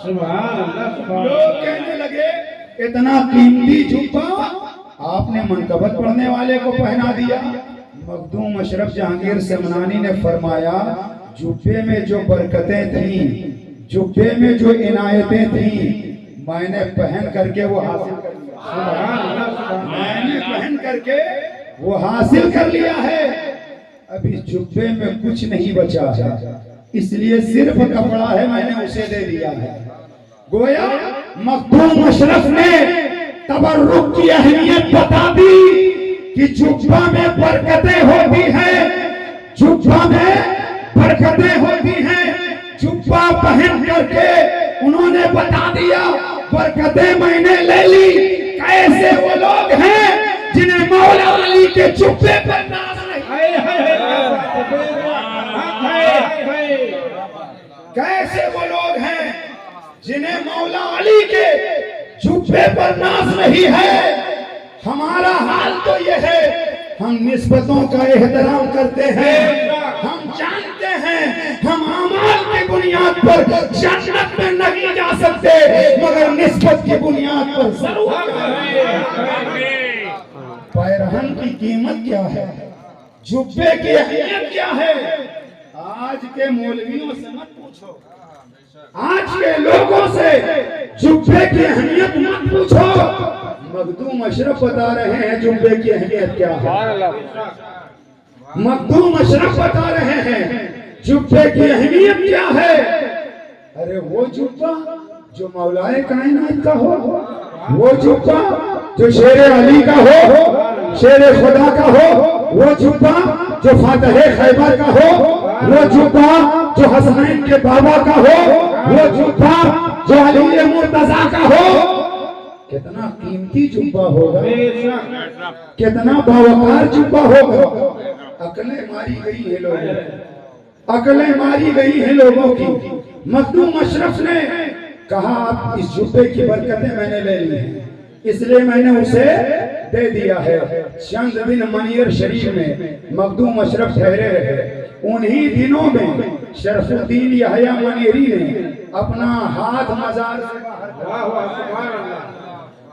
سبحان اللہ، لوگ کہنے لگے اتنا قیمتی جبہ آپ نے منقبت پڑھنے والے کو پہنا دیا۔ مخدوم اشرف جہانگیر سمنانی نے فرمایا جبے میں جو برکتیں تھیں، جبے میں جو عنایتیں تھیں، میں نے پہن کر کے وہ حاصل کر لیا، میں نے پہن کر کے وہ حاصل کر لیا ہے۔ ابھی جبے میں کچھ نہیں بچا ہے، اس لیے صرف کپڑا ہے، میں نے اسے دے دیا ہے۔ گویا مخدوم اشرف نے تبرک کی اہمیت بتا دی کہ جبہ میں برکتیں ہوتی ہیں، جبہ میں برکتیں ہوتی ہیں۔ جبہ پہن کر کے انہوں نے بتا دیا برکتیں میں نے لے لی۔ کیسے وہ لوگ ہیں جنہیں مولا علی کے جبے پر ناز نہیں، کیسے وہ لوگ ہیں جنہیں مولا علی کے جبے پر ناز نہیں ہے۔ ہمارا حال تو یہ ہے، ہم نسبتوں کا احترام کرتے ہیں، ہم جانتے ہیں ہم اعمال کی بنیاد پر جنت میں نہیں جا سکتے، مگر نسبت کی بنیاد پر ضرور۔ پیرہن کی قیمت کیا ہے، جبے کی اہمیت کیا ہے، آج کے مولویوں سے مت پوچھو، آج کے لوگوں سے جبے کی اہمیت مت پوچھو۔ مخدوم اشرف بتا رہے ہیں جبے کی اہمیت کیا ہے، مخدوم اشرف بتا رہے ہیں جبے کی اہمیت کیا ہے۔ ارے وہ جبہ جو مولا کائنات کا ہو، وہ جبہ جو شیر علی کا ہو، شیر خدا کا ہو، وہ جبہ جو فاتح خیبر کا ہو، وہ جبہ جو حسنین کے بابا کا ہو، وہ جبہ جو علی مرتضیٰ کا ہو، کتنا قیمتی جبہ ہوگا، کتنا باوقار جبہ ہوگا۔ عقلیں ماری گئی ہیں لوگوں، عقلیں ماری گئی ہیں لوگوں کی۔ مخدوم اشرف نے کہا آپ اس جبے کی برکتیں میں نے لے لی ہیں، اس لیے میں نے اسے دے دیا ہے۔ چند دن منیر شریف میں مخدوم اشرف ٹھہرے رہے، انہی دنوں میں شرف الدین یحییٰ منیری نے اپنا ہاتھ مزار سے باہر،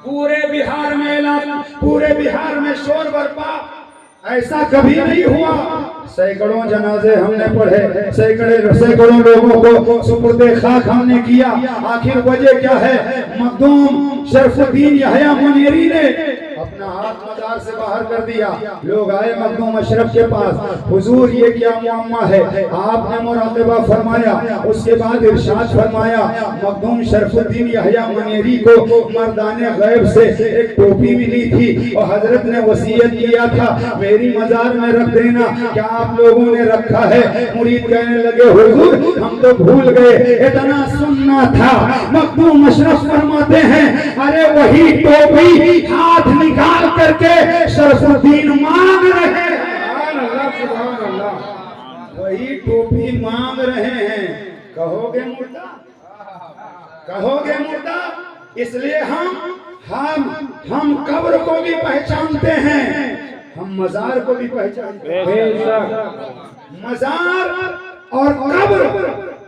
پورے بہار میں اعلان، پورے بہار میں شور برپا، ایسا کبھی نہیں ہوا۔ سینکڑوں جنازے ہم نے پڑھے، سینکڑوں لوگوں کو سپرد خاک ہم نے کیا، آخر وجہ کیا ہے؟ مخدوم شرف الدین یحییٰ منیری نے اپنا ہاتھ مزار سے باہر کر دیا۔ لوگ آئے مخدوم اشرف کے پاس، حضور یہ کیا معاملہ ہے؟ آپ نے مراقبہ فرمایا، اس کے بعد ارشاد فرمایا مخدوم شرف الدین یحییٰ منیری کو مردان غیب سے ایک ٹوپی ملی تھی اور حضرت نے وصیت کیا تھا میری مزار میں رکھ دینا، کیا آپ لوگوں نے رکھا ہے؟ مرید کہنے لگے حضور ہم تو بھول گئے، اتنا سننا تھا۔ مخدوم اشرف فرماتے ہیں ارے وہی ٹوپی ہاتھ نکال کر کے شرف الدین مانگ رہے ہیں، وہی ٹوپی مانگ رہے ہیں۔ کہو گے مردہ، کہو گے مردہ؟ اس لیے ہم قبر کو بھی پہچانتے ہیں، ہم مزار کو بھی پہچانتے ہیں۔ مزار اور قبر،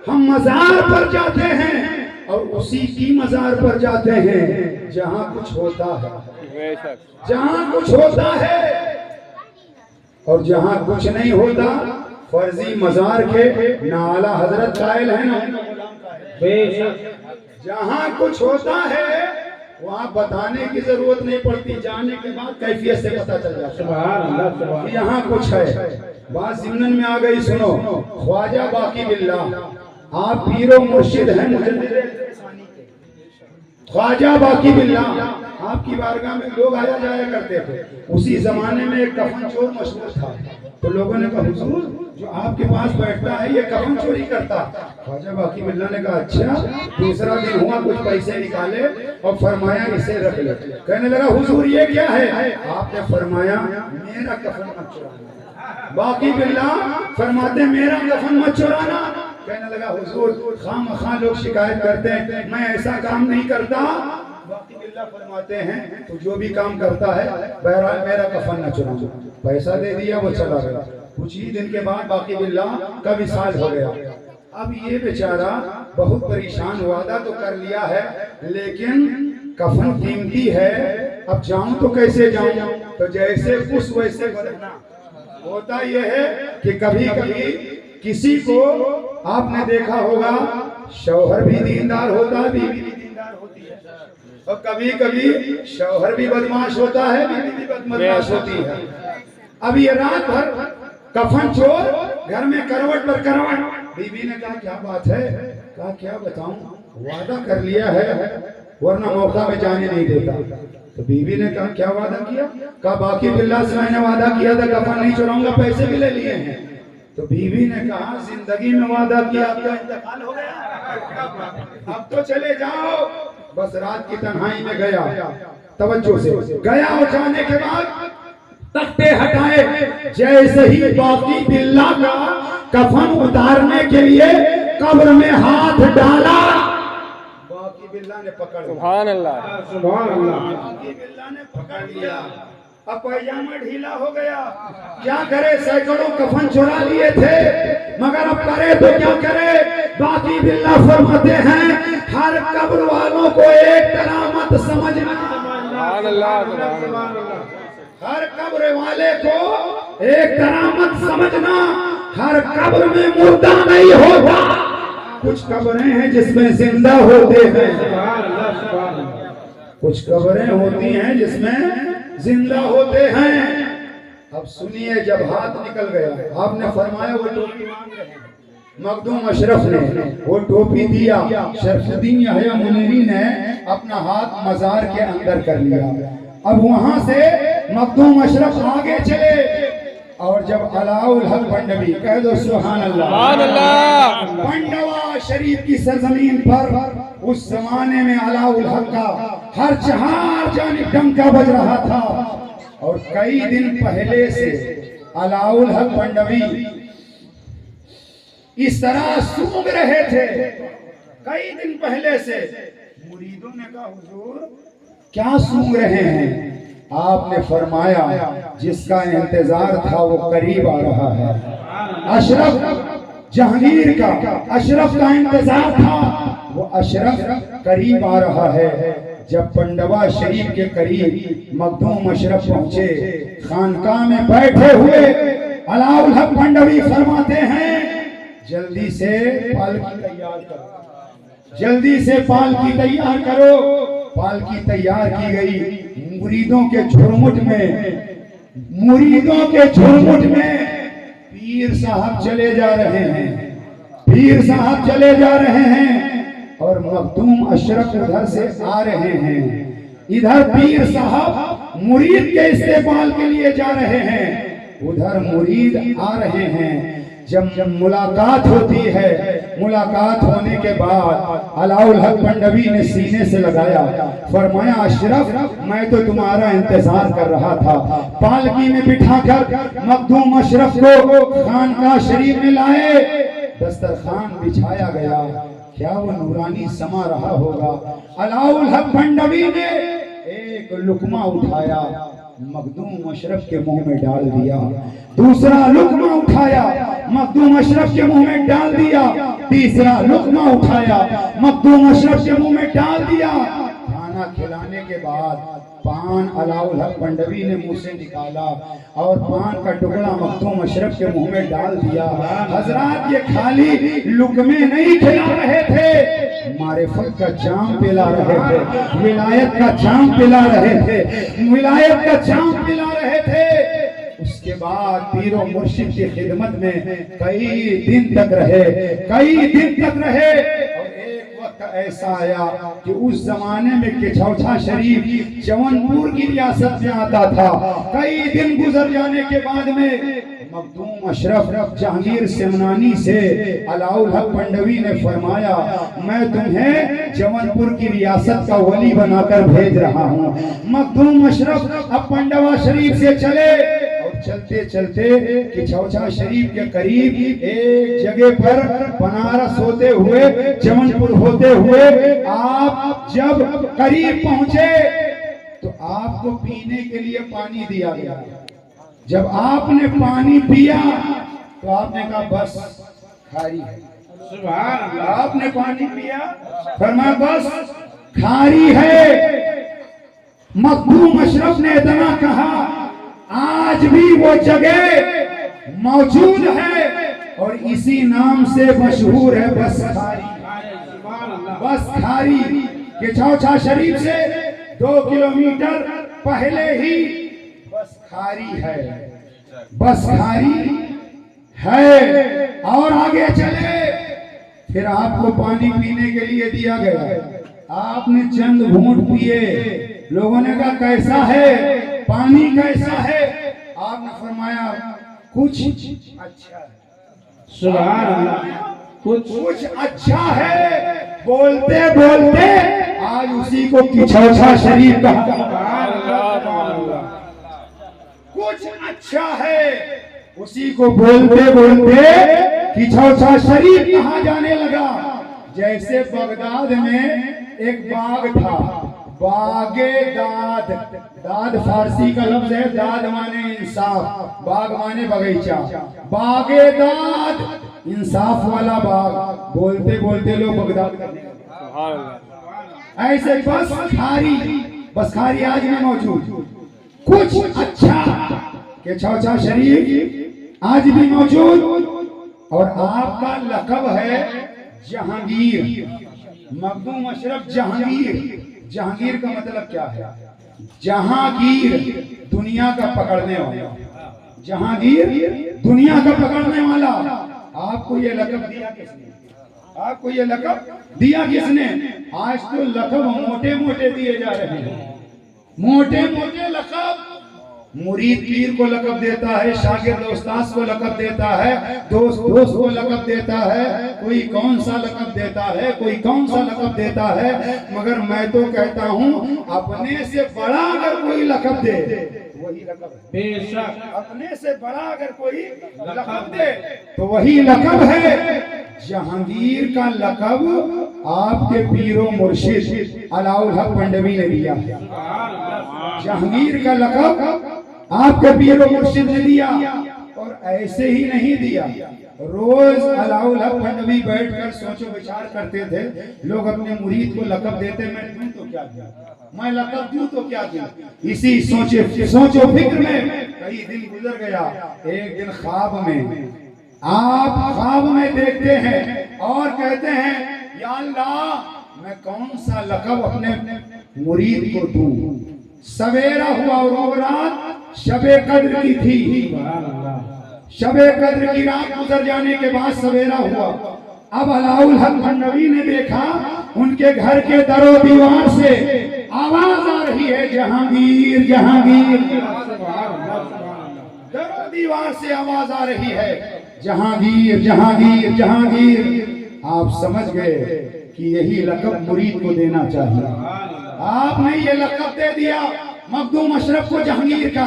ہم مزار پر جاتے ہیں اور اسی کی مزار پر جاتے ہیں جہاں کچھ ہوتا ہے، جہاں کچھ ہوتا ہے، اور جہاں کچھ نہیں ہوتا فرضی مزار کے نہ اعلیٰ حضرت قائل ہیں نہ، جہاں کچھ ہوتا ہے وہاں بتانے کی ضرورت نہیں پڑتی، جانے کے بعد کیفیت سے پتہ چل جاتا ہے۔ سبحان اللہ، یہاں کچھ ہے، بات ضمن میں آ گئی، سنو۔ خواجہ باقی باللہ، آپ پیر و مرشد ہیں مجدد ثانی کے۔ خواجہ باقی باللہ آپ کی بارگاہ میں لوگ آیا جایا کرتے تھے۔ اسی زمانے میں ایک کفن چور مشہور تھا، تو لوگوں نے کہا حضور جو آپ کے پاس بیٹھتا ہے یہ کفن چوری کرتا۔ خواجہ باقی باللہ نے کہا اچھا۔ دوسرا دن ہوا، کچھ پیسے نکالے اور فرمایا اسے رکھ لے۔ کہنے لگا حضور یہ کیا ہے؟ آپ نے فرمایا میرا کفن مت چرانا۔ باقی باللہ فرماتے میرا کفن مت چرانا۔ کہنے لگا حضور خواہ مخواہ لوگ شکایت کرتے ہیں، میں ایسا کام نہیں کرتا۔ باقی باللہ فرماتے ہیں تو جو بھی کام کرتا ہے بہرحال میرا کفن نہ چرانا۔ پیسہ دے دیا، وہ چلا گیا۔ کچھ ہی دن کے بعد باقی باللہ کا وصال ہو گیا۔ اب یہ بیچارہ بہت پریشان، وعدہ تو کر لیا ہے لیکن کفن قیمتی ہے، اب جاؤں تو کیسے جاؤں؟ تو جیسے اس ویسے بدلنا۔ ہوتا یہ ہے کہ کبھی کبھی کسی کو آپ نے دیکھا ہوگا شوہر بھی دیندار ہوتا ہے، بیوی بھی دیندار ہوتی ہے، اور کبھی کبھی شوہر بھی بدماش ہوتا ہے، بیوی بھی بدماش ہوتی ہے۔ اب یہ رات بھر کفن چور گھر میں کروٹ پر کروٹ۔ بیوی نے کہا کیا بات ہے؟ کہا کیا بتاؤں، وعدہ کر لیا ہے ورنہ موقع میں جانے نہیں دیتا۔ تو بیوی نے کہا کیا وعدہ کیا؟ کہا باقی باللہ سے میں نے وعدہ کیا تھا کفن نہیں چراؤں گا، پیسے بھی لے لیے ہیں۔ تو بیوی نے کہا زندگی میں وعدہ کیا، اب تو انتقال ہو گیا، اب تو چلے جاؤ۔ بس رات کی تنہائی میں گیا، توجہ سے گیا، اور جانے کے بعد تختے ہٹائے، جیسے ہی باقی باللہ کا کفن اتارنے کے لیے قبر میں ہاتھ ڈالا، باقی باللہ نے پکڑ لیا۔ سبحان اللہ، سبحان اللہ۔ باقی باللہ نے پکڑ لیا، اب پائجامہ ڈھیلا ہو گیا، کیا کرے؟ سینکڑوں کفن چرا لیے تھے، مگر اب کرے تو کیا کرے؟ باقی باللہ فرماتے ہیں ہر قبر والوں کو ایک طرح مت سمجھنا۔ سبحان اللہ، سبحان اللہ۔ ہر قبر والے کو ایک طرح مت سمجھنا، ہر قبر میں مردہ نہیں ہوتا، کچھ قبریں ہیں جس میں زندہ ہوتے ہیں، کچھ قبریں ہوتی ہیں جس میں زندہ ہوتے ہیں۔ اب سنیے، جب ہاتھ نکل گیا آپ نے فرمایا وہ ٹوپی مانگ رہے ہیں۔ مخدوم اشرف نے وہ ٹوپی دیا، شرف الدین یحییٰ منیری نے اپنا ہاتھ مزار کے اندر کر لیا۔ اب وہاں سے مخدوم اشرف آگے چلے، اور جب علاء الحق پنڈوی، کہہ دو سبحان اللہ، سبحان اللہ، پنڈوا شریف کی سرزمین پر اس زمانے میں علاء الحق کا ہر چہار جانب ڈنکا بج رہا تھا، اور کئی دن پہلے سے علاء الحق پنڈوی اس طرح سونگ رہے تھے، کئی دن پہلے سے۔ مریدوں نے کہا حضور کیا سونگ رہے ہیں؟ آپ نے فرمایا جس کا انتظار تھا وہ قریب آ رہا ہے۔ اشرف جہانگیر کا، اشرف کا انتظار تھا، وہ اشرف قریب آ رہا ہے۔ جب پنڈوا شریف کے قریب مخدوم اشرف پہنچے، خانقاہ میں بیٹھے ہوئے علاء الحق پنڈوی فرماتے ہیں جلدی سے پالکی تیار کرو، جلدی سے پالکی تیار کرو۔ پالکی تیار کی گئی، مریدوں کے جھرمٹ میں، مریدوں کے جھرمٹ میں پیر صاحب چلے جا رہے ہیں، پیر صاحب چلے جا رہے ہیں، اور مخدوم اشرف ادھر سے آ رہے ہیں۔ ادھر پیر صاحب مرید کے استقبال کے لیے جا رہے ہیں، ادھر مرید آ رہے ہیں۔ جب ملاقات ہوتی ہے، ملاقات ہونے کے بعد علاء الحق پنڈوی نے سینے سے لگایا، فرمایا اشرف میں تو تمہارا انتظار کر رہا تھا۔ پالکی میں بٹھا کر مخدوم اشرف کو خانقاہ شریف میں لائے، دسترخوان بچھایا گیا، کیا وہ نورانی سما رہا ہوگا۔ علاء الحق پنڈوی نے ایک لقمہ اٹھایا، مخدوم اشرف کے منہ میں ڈال دیا، دوسرا لقمہ اٹھایا، مخدوم اشرف کے منہ میں ڈال دیا، تیسرا لقمہ اٹھایا، مخدوم اشرف کے منہ میں ڈال دیا۔ کھانا کھلانے کے بعد پان علاؤالحق پنڈوی نے منہ سے نکالا اور پان کا ٹکڑا مخدوم اشرف کے منہ میں ڈال دیا۔ حضرات یہ خالی لقمے نہیں کھلا رہے تھے، معرفت کا جام پلا رہے تھے، ولایت کا جام پلا رہے تھے، ولایت کا جام پلا رہے تھے۔ اس کے بعد پیر و مرشد کی خدمت میں کئی دن تک رہے اور ایک وقت ایسا آیا کہ اس زمانے میں کچھوچھا شریف جون پور کی ریاست میں آتا تھا۔ کئی دن گزر جانے کے بعد میں مخدوم اشرف جہانگیر سمنانی سے علاؤالحق پنڈوی نے فرمایا میں تمہیں جون پور کی ریاست کا ولی بنا کر بھیج رہا ہوں۔ مخدوم اشرف اب پنڈوا شریف سے چلے اور چلتے چلتے کچھوچھا شریف کے قریب ایک جگہ پر بنارس ہوتے ہوئے جون پور ہوتے ہوئے آپ جب قریب پہنچے تو آپ کو پینے کے لیے پانی دیا گیا۔ جب آپ نے پانی پیا تو آپ نے کہا بس کھاری ہے۔ سبحان اللہ۔ آپ نے پانی پیا فرمایا بس کھاری ہے۔ مخدوم اشرف نے اتنا کہا آج بھی وہ جگہ موجود ہے اور اسی نام سے مشہور ہے بس کھاری۔ بس کھاری کچھوچھا شریف سے 2 کلومیٹر پہلے ہی بس کھاری ہے، بس کھاری ہے۔ اور آگے چلے پھر آپ کو پانی پینے کے لیے دیا گیا، آپ نے چند گھونٹ پیے، لوگوں نے کہا کیسا ہے پانی کیسا ہے؟ آپ نے فرمایا کچھ اچھا ہے۔ سبحان اللہ۔ کچھ اچھا ہے۔ بولتے بولتے آج اسی کو کچھوچھا شریف کہا۔ سبحان اللہ، سبحان اللہ۔ کچھ اچھا ہے اسی کو بولتے بولتے کچھوچھا شریف کہا جانے لگا۔ جیسے بغداد میں ایک باغ تھا، باغ داد، داد فارسی کا لفظ ہے، داد مانے انصاف، باغ مانے بغیچہ، باغ داد انصاف والا باغ۔ بولتے بولتے لوگ بغداد کرنے لگے۔ سبحان اللہ۔ ایسے بس کھاری آج بھی موجود، کچھ اچھا کچھوچھا شریف آج بھی موجود۔ اور آپ کا لقب ہے جہانگیر، مخدوم اشرف جہانگیر۔ جہانگیر کا مطلب کیا ہے؟ جہانگیر دنیا کا پکڑنے والا، جہانگیر دنیا کا پکڑنے والا۔ آپ کو یہ لقب دیا کس نے؟ آپ کو یہ لقب دیا کس نے؟ آج تو لقب موٹے موٹے دیے جا رہے ہیں، موٹے موٹے لقب۔ مرید پیر کو لقب دیتا ہے، شاگرد استاذ کو لقب دیتا ہے، دوست کو لقب دیتا ہے، کوئی کون سا لقب دیتا ہے، کوئی کون سا لقب دیتا ہے۔ مگر میں تو کہتا ہوں اپنے سے بڑا اگر کوئی لقب دے وہی لقب ہے۔ بے شک۔ اپنے سے بڑا اگر کوئی لقب دے تو وہی لقب ہے۔ جہانگیر کا لقب آپ کے پیر و مرشد علاؤالحق پنڈوی نے دیا ہے۔ جہانگیر کا لقب آپ کے پیر و مرشد نے دیا، اور ایسے ہی نہیں دیا۔ روز علاؤالحق پنڈوی بیٹھ کر سوچ و بچار کرتے تھے، لوگ اپنے مرید کو لقب دیتے، میں دوں تو کیا دوں، میں لقب دوں تو کیا دوں۔ اسی سوچ و فکر میں کئی دن گزر گیا۔ ایک دن خواب میں آپ خواب میں دیکھتے ہیں اور کہتے ہیں یا اللہ میں کون سا لقب اپنے مرید کو دوں۔ سویرا ہوا اور وہ رات شب قدر کی تھی۔ شب قدر کی رات گزر جانے کے بعد سویرا ہوا۔ اب علاؤالحق پنڈوی نے دیکھا ان کے گھر کے در و دیوار سے آواز آ رہی ہے جہانگیر جہانگیر۔ در و دیوار سے آواز آ رہی ہے جہانگیر جہانگیر جہانگیر۔ آپ سمجھ گئے کہ یہی لقب مرید کو دینا چاہیے۔ آپ نے یہ لقب دے دیا مخدوم اشرف کو جہانگیر کا۔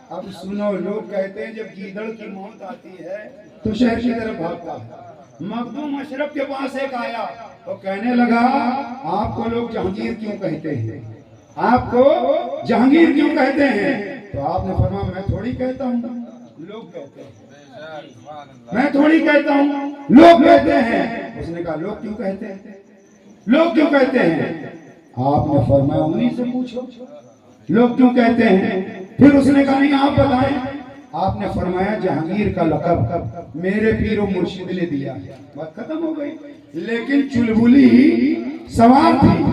اب سنو، لوگ کہتے ہیں جب گیدڑ کی موت آتی ہے تو شہر کی طرف بھاگتا ہے۔ مخدوم اشرف کے پاس ایک آیا تو کہنے لگا آپ کو لوگ جہانگیر کیوں کہتے ہیں، آپ کو جہانگیر کیوں کہتے ہیں؟ تو آپ نے فرمایا میں تھوڑی کہتا ہوں، لوگ کہتے ہیں، میں تھوڑی کہتا ہوں، لوگ کہتے ہیں۔ اس نے کہا لوگ کیوں کہتے ہیں، لوگ کیوں کہتے ہیں؟ آپ نے فرمایا انہی سے پوچھو لوگ کیوں کہتے ہیں؟ پھر اس نے کہا نہیں آپ بتائیں. آپ نے فرمایا جہانگیر کا لقب میرے پیر و مرشد نے دیا. بات ختم ہو گئی. لیکن چلبلی سوال تھی,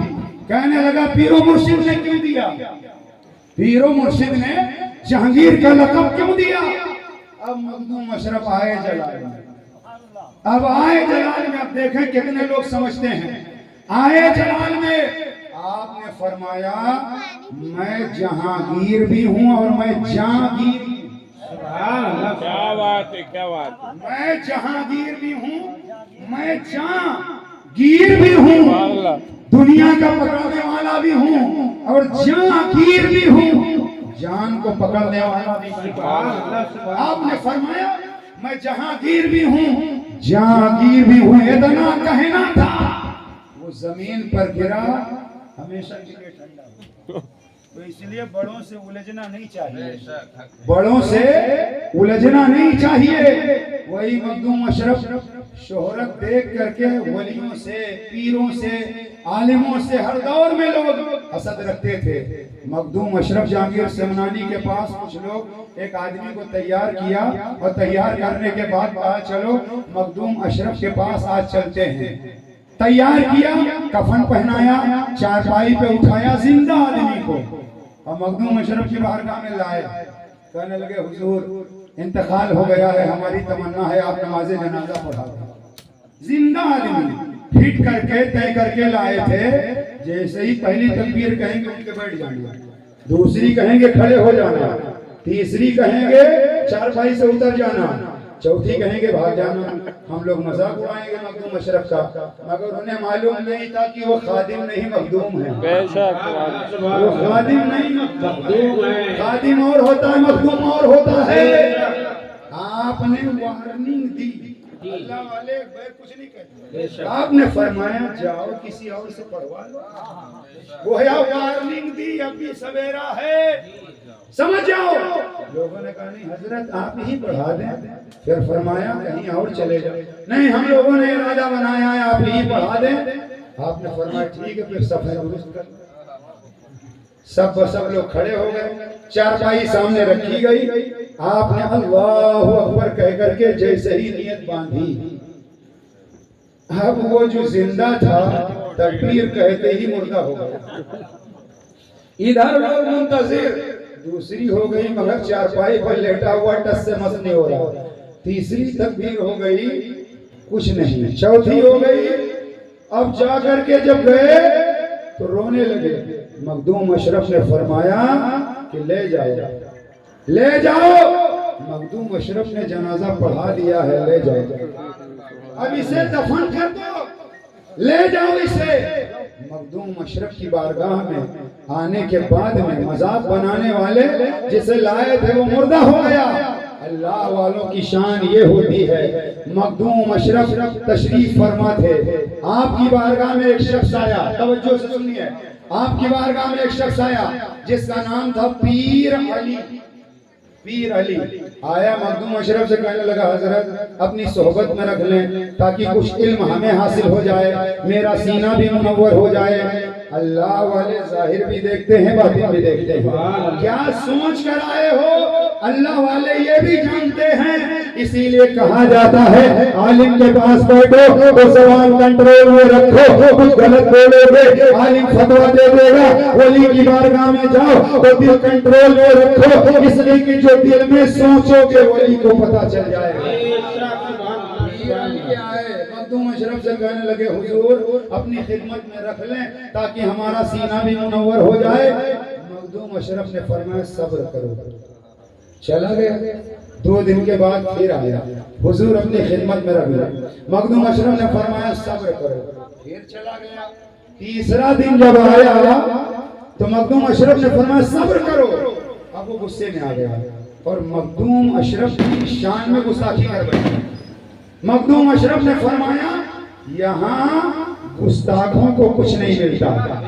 کہنے لگا پیر و مرشد نے کیوں دیا؟ پیر و مرشد نے جہانگیر کا لقب کیوں دیا؟ اب مخدوم اشرف آئے جلال میں, اب آئے جلال میں, اب دیکھیں کتنے لوگ سمجھتے ہیں. آئے جلال میں آپ نے فرمایا میں جہانگیر بھی ہوں اور میں جہانگیر بھی ہوں. کیا بات ہے, کیا بات ہے. میں جہانگیر بھی ہوں, میں جہانگیر بھی ہوں, دنیا کا پکڑنے والا بھی ہوں اور جہانگیر بھی ہوں, جان کو پکڑنے والا بھی ہوں. آپ نے فرمایا میں جہانگیر بھی ہوں, جہانگیر بھی ہوں. اتنا کہنا تھا وہ زمین پر گرا, ہمیشہ کے لیے ٹھنڈا ہو. تو اس لیے بڑوں سے الجھنا نہیں چاہیے, بڑوں سے الجھنا نہیں چاہیے. وہی مخدوم اشرف شہرت دیکھ کر کے ولیوں سے, پیروں سے, عالموں سے ہر دور میں لوگ حسد رکھتے تھے. مخدوم اشرف جہانگیر سمنانی کے پاس کچھ لوگ ایک آدمی کو تیار کیا اور تیار کرنے کے بعد کہا چلو مخدوم اشرف کے پاس آج چلتے ہیں. تیار کیا, کفن پہنایا, چارپائی پہ اٹھایا زندہ آدمی کو اور مخدوم اشرف کی بارگاہ میں لائے. کہنے لگے حضور انتقال ہو گیا ہے, ہماری تمنا ہے آپ نماز جنازہ پڑھا دیں. زندہ آدمی پھٹ کر کے طے کر کے لائے تھے. جیسے ہی پہلی تکبیر کہیں گے ان کے بیٹھ جانا, دوسری کہیں گے کھڑے ہو جانا, تیسری کہیں گے چارپائی سے اتر جانا, چوتھی کہیں گے بھاگ جانا. ہم لوگ مذاق اڑائیں گے مخدوم اشرف کا, مگر انہیں معلوم نہیں تھا کہ وہ خادم نہیں مخدوم ہے. بے شک وہ خادم نہیں مخدوم ہے. خادم اور ہوتا ہے, مخدوم اور ہوتا ہے. آپ نے وارننگ دی, اللہ والے کچھ نہیں کہتے. آپ نے فرمایا جاؤ کسی اور سے پڑھوا لو. گویا وارننگ دی, ابھی سویرا ہے, سمجھ جاؤ. لوگوں نے کہا نہیں حضرت آپ ہی پڑھا دیں. پھر فرمایا کہیں اور چلے جاؤ. نہیں ہم لوگوں نے ارادہ بنایا ہے آپ ہی پڑھا دیں. آپ نے فرمایا ٹھیک ہے, پھر صف درست کر. سب لوگ کھڑے ہو گئے, چارپائی سامنے رکھی گئی. آپ نے اللہ اکبر کہہ کر کے جیسے ہی نیت باندھی, اب وہ جو زندہ تھا تکبیر کہتے ہی مردہ ہو گیا. ادھر لوگ منتظر, دوسری ہو گئی مگر چارپائی پر لیٹا ہوا ٹس سے مس نہیں ہو رہا. تیسری تکبیر ہو گئی, کچھ نہیں. چوتھی ہو گئی. اب جا کر کے جب گئے تو رونے لگے. مخدوم اشرف نے فرمایا کہ لے جاؤ, لے جاؤ. مخدوم اشرف نے جنازہ پڑھا دیا ہے, لے جاؤ. اب اسے دفن کر دو, لے جاؤ اسے. مخدوم اشرف کی بارگاہ میں آنے کے بعد میں مذاق بنانے والے جسے لائے تھے وہ مردہ ہو گیا. اللہ والوں کی شان یہ ہوتی ہے. مخدوم اشرف تشریف فرما تھے, آپ کی بارگاہ میں ایک شخص آیا, توجہ سے سنیے. آپ کی بارگاہ میں ایک شخص آیا جس کا نام تھا پیر علی. پیر علی آیا, مخدوم اشرف سے کہنے لگا حضرت اپنی صحبت میں رکھ لیں تاکہ کچھ علم ہمیں حاصل ہو جائے, میرا سینہ بھی منور ہو جائے. اللہ والے ظاہر بھی دیکھتے ہیں, باطن بھی دیکھتے ہیں. کیا سوچ کر آئے ہو اللہ والے یہ بھی جانتے ہیں. اسی لیے کہا جاتا ہے عالم کے پاس بیٹھو تو زبان کنٹرول میں رکھو, کچھ غلط بولو گے عالم فتویٰ دے دے گا. ولی کی بارگاہ میں جاؤ تو دل کنٹرول میں رکھو, اس لیے کہ جو دل میں سوچو گے ولی کو پتہ چل جائے گا. مخدوم اشرف سے کہنے لگے حضور اپنی خدمت میں رکھ لیں تاکہ ہمارا سینہ بھی منور ہو جائے. مخدوم اشرف نے فرمایا صبر کرو. چلا گیا. 2 دن کے بعد پھر آیا, حضور اپنی خدمت میں رکھ لیں. مخدوم اشرف نے فرمایا صبر کرو. پھر چلا گیا. تیسرا دن جب آیا تو مخدوم اشرف نے فرمایا صبر کرو. اب وہ غصے میں آ گیا اور مخدوم اشرف کی شان میں گستاخی کر بیٹھا. مخدوم اشرف نے فرمایا یہاں گستاخوں کو کچھ نہیں ملتا,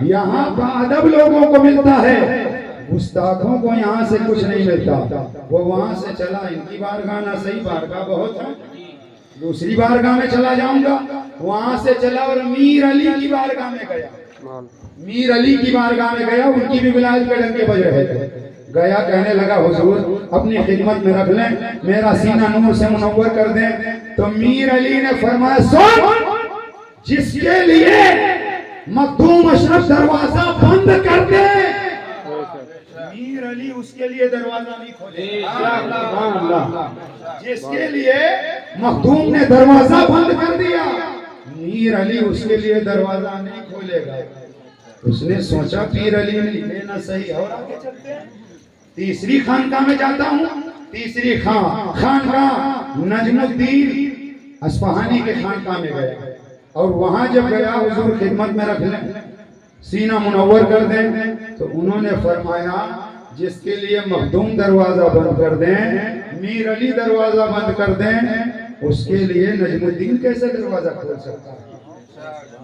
یہاں باادب لوگوں کو ملتا ہے, گستاخوں کو یہاں سے کچھ نہیں ملتا. وہ وہاں سے چلا, ان کی بارگاہ نہ صحیح بارگاہ بہت ہے, دوسری بارگاہ میں چلا جاؤں گا. وہاں سے چلا اور میر علی کی بارگاہ میں گیا. میر علی کی بارگاہ میں گیا، ان کی بھی ولایت کے ڈنکے بج رہے تھے، گیا کہنے لگا حضور اپنی خدمت میں رکھ لیں، میرا سینہ نور سے منور کر دیں۔ تو میر علی نے فرمایا سن، جس کے لیے مخدوم اشرف دروازہ بند کر دے، میر علی اس کے لیے دروازہ نہیں کھولے گا۔ جس کے لیے مخدوم نے دروازہ بند کر دیا، میر علی اس کے لیے دروازہ نہیں کھولے گا۔ اس نے سوچا پیر علی نے لینا صحیح اور آگے چلتے ہیں۔ تیسری خانقاہ میں جاتا ہوں، تیسری خانقاہ نجم الدین اصفہانی کے خانقاہ میں گیا، اور وہاں جب گیا حضور خدمت میں رکھ لیں، سینہ منور کر دیں، تو انہوں نے فرمایا جس کے لیے مخدوم دروازہ بند کر دیں، میر علی دروازہ بند کر دیں، اس کے لیے نجم الدین کیسے دروازہ کھول سکتا ہے؟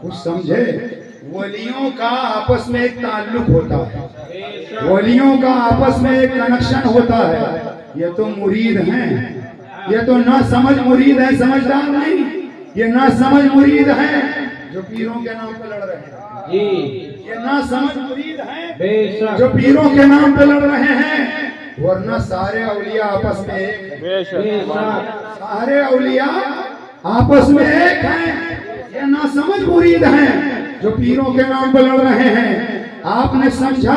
کچھ سمجھے؟ ولیوں کا آپس میں ایک تعلق ہوتا ہے، ولیوں کا آپس میں ایک کنیکشن ہوتا ہے۔ یہ تو مرید ہیں، یہ تو نہ سمجھ مرید ہیں، سمجھدار نہیں، یہ نہ سمجھ مرید ہیں جو پیروں کے نام پہ لڑ رہے ہیں، یہ نہ سمجھ مرید ہیں جو پیروں کے نام پہ لڑ رہے ہیں، ورنہ سارے اولیاء آپس میں ایک ہیں، سارے اولیاء آپس میں ایک ہیں، یہ نہ سمجھ مرید ہیں جو پیروں کے نام پہ لڑ رہے ہیں۔ آپ نے سمجھا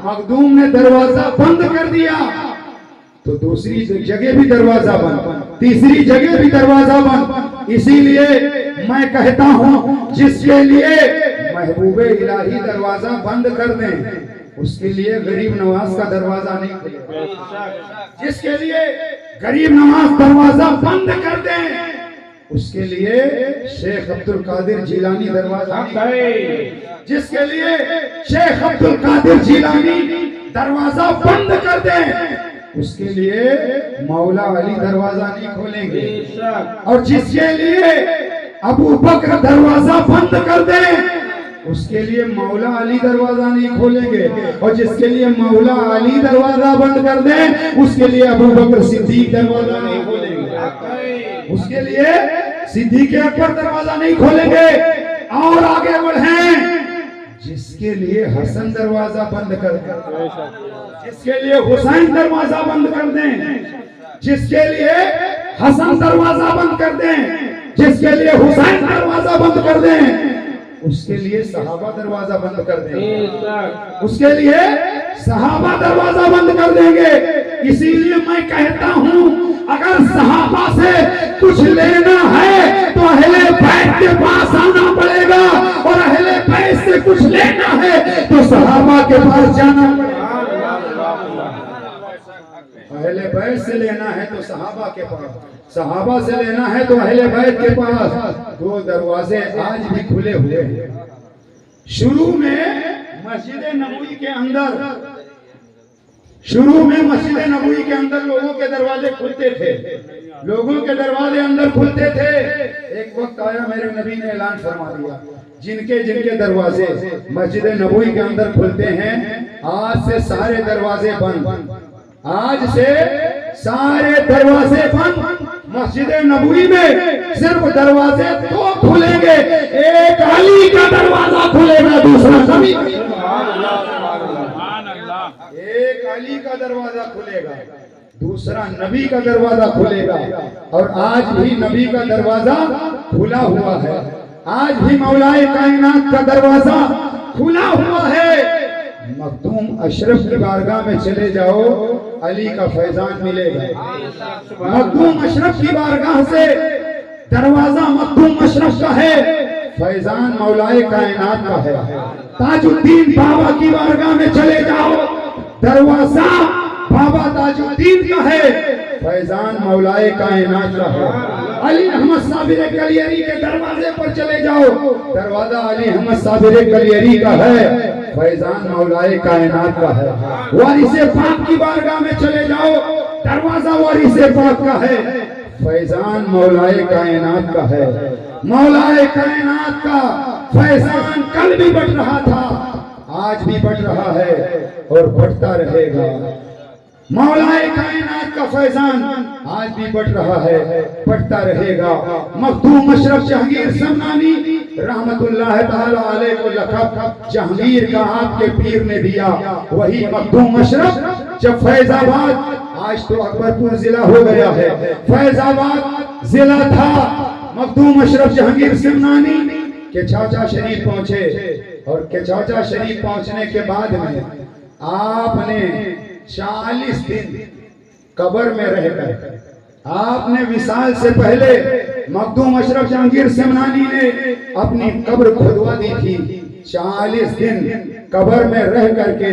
مخدوم نے دروازہ بند کر دیا تو دوسری جگہ بھی دروازہ بند، تیسری جگہ بھی دروازہ بند۔ اسی لیے میں کہتا ہوں جس کے لیے محبوب الہی دروازہ بند کر دیں، اس کے لیے غریب نواز کا دروازہ نہیں کھلے گا۔ جس کے لیے غریب نواز دروازہ بند کر دیں، اس کے لیے شیخ عبد القادر جیلانی دروازہ نہیں کھلے گا۔ جس کے لیے شیخ عبد القادر جیلانی دروازہ بند کر دیں، اس کے لیے مولا علی دروازہ نہیں کھولیں گے، اور جس کے لیے ابو بکر دروازہ بند کر دیں، اس کے لیے مولا علی دروازہ نہیں کھولیں گے، اور جس کے لیے مولا علی دروازہ بند کر دیں، اس کے لیے ابو بکر صدیق دروازہ نہیں کھولیں گے، اس کے لیے صدیق اکبر دروازہ نہیں کھولیں گے۔ اور آگے بڑھیں، جس کے لیے حسن دروازہ بند کر دیں، جس کے لیے حسین دروازہ بند کر دیں، جس کے لیے حسن دروازہ بند کر دیں، جس کے لیے حسین دروازہ بند کر دیں، اس کے لیے صحابہ دروازہ بند کر دیں گے، اس کے لیے صحابہ دروازہ بند کر دیں گے۔ اسی لیے میں کہتا ہوں اگر صحابہ سے کچھ لینا ہے تو اہل بیت کے پاس آنا پڑے گا، اور اہل بیت سے کچھ لینا ہے تو صحابہ کے پاس جانا پڑے گا۔ اہل بیت سے لینا ہے تو صحابہ کے پاس، صحابہ سے لینا ہے تو اہل بیت کے پاس۔ دو دروازے آج بھی کھلے ہوئے ہیں۔ شروع میں مسجد نبوی کے اندر لوگوں کے دروازے کھلتے تھے، لوگوں کے دروازے اندر کھلتے تھے۔ ایک وقت آیا میرے نبی نے اعلان فرما دیا جن کے دروازے مسجد نبوی کے اندر کھلتے ہیں، آج سے سارے دروازے بند، آج سے سارے دروازے بند۔ مسجد نبوی میں صرف دروازے دو کھلیں گے، ایک علی کا دروازہ کھلے گا، دوسرا نبی کا۔ ایک علی کا دروازہ کھلے گا، دوسرا نبی کا دروازہ کھلے گا، اور آج بھی نبی کا دروازہ کھلا ہوا ہے، آج بھی مولا کائنات کا دروازہ کھلا ہوا ہے۔ مخدوم اشرف کی بارگاہ میں چلے جاؤ، علی کا فیضان ملے گا۔ مخدوم اشرف کی بارگاہ سے دروازہ مخدوم اشرف کا ہے، فیضان مولا کائنات کا ہے۔ تاج الدین بابا کی بارگاہ میں چلے جاؤ، دروازہ بابا تاج الدین کا ہے، فیضان مولا کائنات کا ہے۔ علی احمد صابر کلیری کے دروازے پر چلے جاؤ، دروازہ علی احمد صابر کلیری کا ہے، فیضان مولا کائنات کا ہے۔ وارث پاک کی بارگاہ میں چلے جاؤ، دروازہ وارث پاک کا ہے، فیضان مولا کائنات کا ہے۔ مولا کائنات کا فیضان کل بھی بڑھ رہا تھا، آج بھی بڑھ رہا ہے اور بڑھتا رہے گا۔ مولا کائنات کا فیضان آج بھی بڑھ رہا ہے، بڑھتا رہے گا۔ مخدوم اشرف جہانگیر سمنانی رحمت اللہ تعالی علیہ کو لقب جہانگیر کا آپ کے پیر نے دیا، وہی مخدوم اشرف جب فیض آباد، آج تو اکبرپور ضلع ہو گیا ہے، فیض آباد ضلع تھا، مخدوم اشرف جہانگیر سمنانی کے چاچا شریف پہنچے، اور کے چاچا شریف پہنچنے کے بعد میں آپ نے 40 دن قبر میں رہ کر، آپ نے وصال سے پہلے مخدوم اشرف جہانگیر سمنانی نے اپنی قبر کھدوا دی تھی۔ 40 دن قبر میں رہ کر کے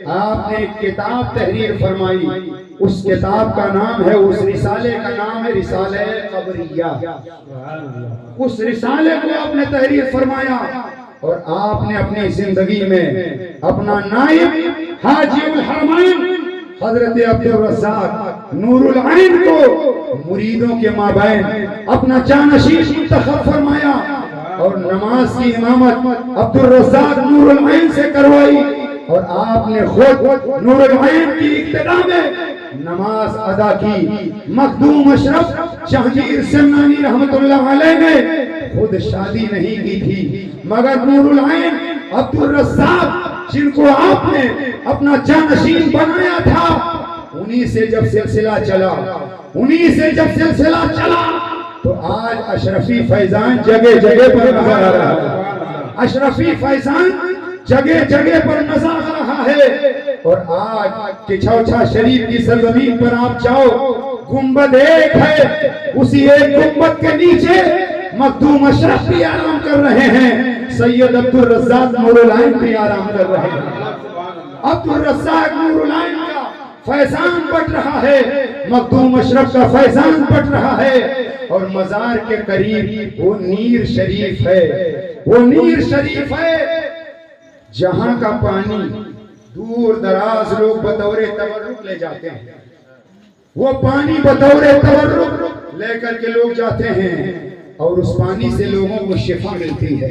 آپ نے ایک کتاب تحریر فرمائی، اس کتاب کا نام ہے، اس رسالے کا نام ہے رسالہ قبریہ۔ اس رسالے کو آپ نے تحریر فرمایا، اور آپ نے اپنی زندگی میں اپنا نائب حاجی الحرمین حضرت عبدالرزاق نور العین کو مریدوں کے مابین اپنا جانشین منتخب فرمایا، اور نماز کی امامت عبدالرزاق نور العین سے کروائی، اور آپ نے خود نور العین کی ابتدا میں نماز ادا کی۔ مخدوم اشرف جہانگیر سمنانی رحمت اللہ علیہ نے خود شادی نہیں کی تھی، مگر نور العین عبدالرزاق جن کو آپ نے اپنا جانشین بنایا تھا، انہی سے جب سلسلہ چلا تو آج اشرفی فیضان جگہ جگہ پر نظر آ رہا ہے، اشرفی فیضان جگہ جگہ پر نظر آ رہا ہے۔ اور آج کچھوچھا شریف کی سرزمین پر آپ جاؤ، گنبد ایک ہے، اسی ایک گنبد کے نیچے مخدوم اشرف بھی آرام کر رہے ہیں، سید عبدالرزاق نور العین بھی آرام کر رہے ہیں۔ عبدالرزاق نور العین کا فیضان بڑھ رہا ہے، مخدوم اشرف کا فیضان بڑھ رہا ہے، اور مزار کے قریب وہ نیر شریف ہے، وہ نیر شریف ہے جہاں کا پانی دور دراز لوگ بطور تبرک لے جاتے ہیں، وہ پانی بطور تبرک لے کر کے لوگ جاتے ہیں، اور اس پانی سے لوگوں کو شفا ملتی ہے۔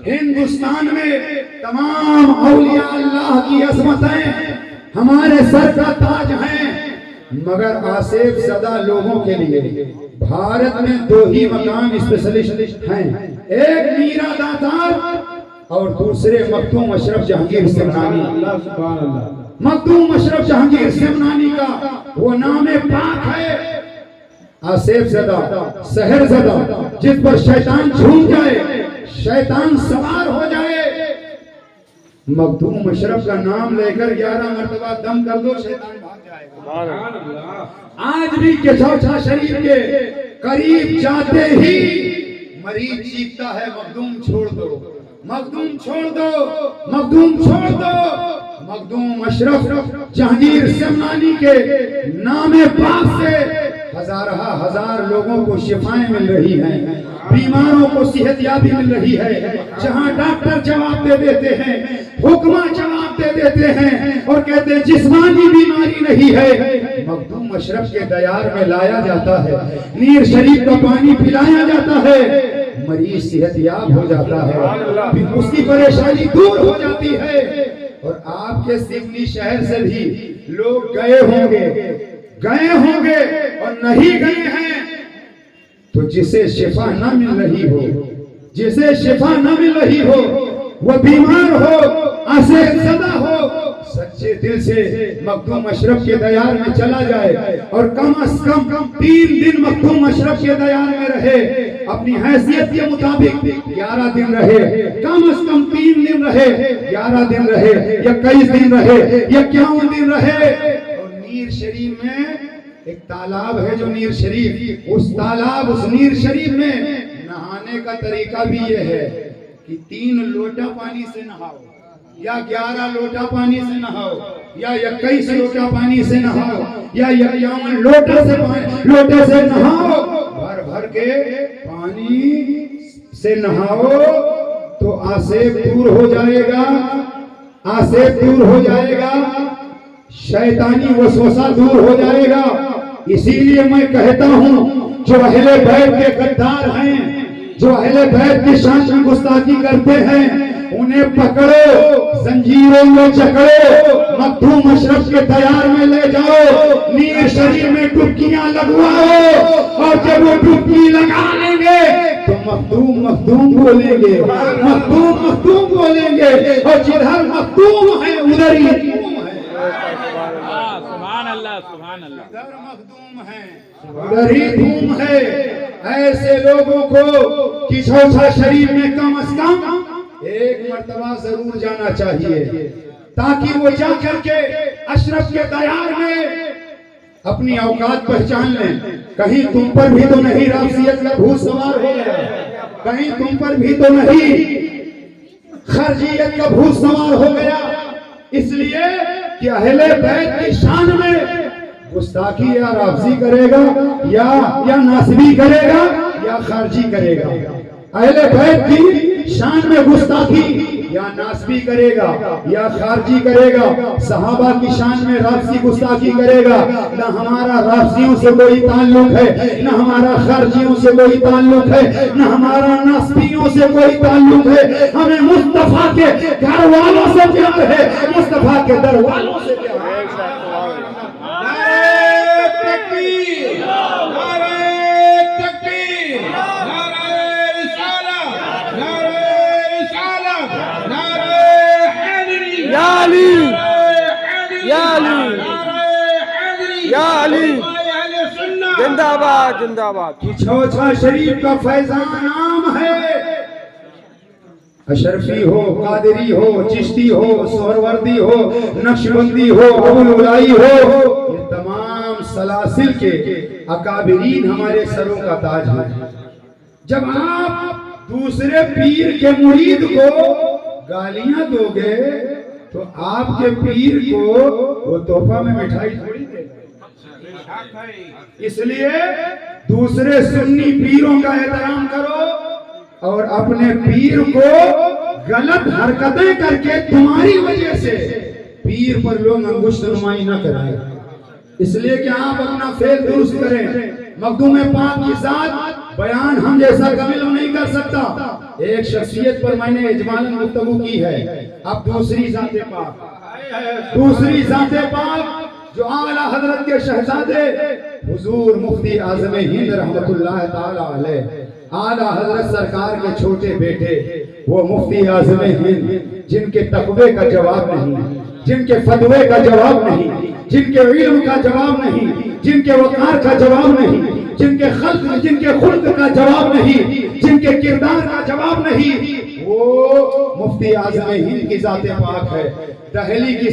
ہندوستان میں تمام اولیاء اللہ کی عظمتیں ہمارے سر کا تاج ہیں، مگر آصف زدہ لوگوں کے لیے بھارت میں 2 ہی مقام اسپیشلسٹ ہیں، ایک میرا داتار اور دوسرے مخدوم اشرف جہانگیر سمنانی۔ مخدوم اشرف جہانگیر سمنانی کا وہ نام پاک ہے، آصف زدہ، سحر زدہ، جس پر شیطان جھوم جائے، شیطان سوار ہو جائے، مخدوم اشرف کا نام لے کر 11 مرتبہ دم کر دو، شیطان بھاگ جائے گا۔ آج بھی کچھوچھا شریف کے قریب جاتے ہی مریض چیختا ہے، مخدوم چھوڑ دو، مخدوم چھوڑ دو، مخدوم چھوڑ دو۔ مخدوم اشرف جہانگیر سمنانی کے نام پاک سے ہزار لوگوں کو شفائیں مل رہی ہیں، بیماروں کو صحت یابی مل رہی ہے۔ جہاں ڈاکٹر جواب دے دیتے ہیں، حکمہ جواب دے دیتے ہیں اور کہتے ہیں جسمانی بیماری نہیں ہے، مخدوم اشرف کے دیار میں لایا جاتا ہے، نیر شریف کا پانی پلایا جاتا ہے، مریض صحت یاب ہو جاتا ہے، اس کی پریشانی دور ہو جاتی ہے۔ اور آپ کے سگنی شہر سے بھی لوگ گئے ہوں گے اور نہیں گئے ہیں، تو جسے شفا نہ مل رہی ہو، وہ بیمار ہو، آصف زدہ ہو، سچے دل سے مخدوم اشرف کے دیار میں چلا جائے، اور کم از کم 3 دن مخدوم اشرف کے دیار میں رہے، اپنی حیثیت کے مطابق 11 دن رہے، کم از کم 3 دن رہے، 11 دن رہے، یا 21 دن رہے، یا 51 دن رہے۔ اور نیر شریف میں ایک تالاب ہے، جو نیر شریف، اس نیر شریف میں نہانے کا طریقہ بھی یہ ہے کہ 3 لوٹا پانی سے نہاؤ، یا 11 لوٹا پانی سے نہاؤ، یا 21 لوٹا پانی سے نہاؤ، یا 51 لوٹے سے نہاؤ، بھر کے پانی سے نہاؤ تو آصف دور ہو جائے گا، شیطانی وسوسہ دور ہو جائے گا۔ اسی لیے میں کہتا ہوں، جو اہل بیت کے غدار ہیں، جو اہل بیت کی شان میں گستاخی کرتے ہیں، انہیں پکڑو، زنجیروں میں جکڑو، مخدوم اشرف کے دیار میں لے جاؤ، نیر شریف میں ڈبکیاں لگواؤ، اور جب وہ ڈبکی لگا لیں گے تو مخدوم مخدوم بولیں گے، مخدوم مخدوم بولیں گے، اور جدھر مخدوم ہے ادھر ہی سبحان اللہ سبحان اللہ، ادھر مخدوم ہے ادھر ہی دھوم ہے۔ ایسے لوگوں کو کچھوچھا شریف میں کم از کم ایک مرتبہ ضرور جانا چاہیے، تاکہ وہ جا کر کے اشرف کے دیار میں اپنی اوقات پہچان لیں۔ کہیں تم پر بھی تو نہیں رافضیت کا بھوت سوار ہو گیا، کہیں تم پر بھی تو نہیں خرجیت کا بھوت سوار ہو گیا، اس لیے کہ اہل بیت کی شان میں گستاخی یا رافضی کرے گا یا ناسبی کرے گا یا خارجی کرے گا۔ اہل بیت کی شان میں گستاخی یا ناسبی کرے گا یا خارجی کرے گا، صحابہ کی شان میں رافضی گستاخی کرے گا۔ نہ ہمارا رافضیوں سے کوئی تعلق ہے، نہ ہمارا خارجیوں سے کوئی تعلق ہے، نہ ہمارا ناسبیوں سے کوئی تعلق ہے، ہمیں مصطفیٰ کے گھر والوں سے پیار ہے، مصطفیٰ کے در والوں سے پیار ہے۔ زندہ باد زندہ باد۔ کچھوچھا شریف کا فیضان عام ہے، اشرفی ہو، قادری ہو، چشتی ہو، سہروردی ہو، نقشبندی ہو، ابوالعلائی ہو، یہ تمام سلاسل کے اکابرین ہمارے سروں کا تاج ہے۔ جب آپ دوسرے پیر کے مرید کو گالیاں دو گے تو آپ کے پیر کو وہ تحفہ میں مٹھائی تھوڑی دے گا۔ اس لیے دوسرے سنی پیروں کا احترام کرو اور اپنے پیر کو غلط حرکتیں کر کے تمہاری وجہ سے پیر پر لوگ انگشت نمائی نہ کریں، اس لیے کہ آپ اپنا فعل درست کریں۔ مخدوم پاک کی ذات بیان ہم جیسا کامل نہیں کر سکتا۔ ایک شخصیت پر میں نے اجمالاً گفتگو کی ہے، اب دوسری ذات پاک جو اعلیٰ حضرت کے شہزادے حضور مفتی اعظم ہند رحمت اللہ تعالی علیہ، اعلیٰ حضرت سرکار کے چھوٹے بیٹے وہ مفتی اعظم ہند، جن کے تقوی کا جواب نہیں، جن کے فتوے کا جواب نہیں، جن کے علم کا جواب نہیں، جن کے وقار کا جواب نہیں، جن کے خلق کا جواب نہیں، جن کے کردار کا جواب نہیں، وہ مفتی اعظم ہند کی ذات پاک ہے۔ دہلی کی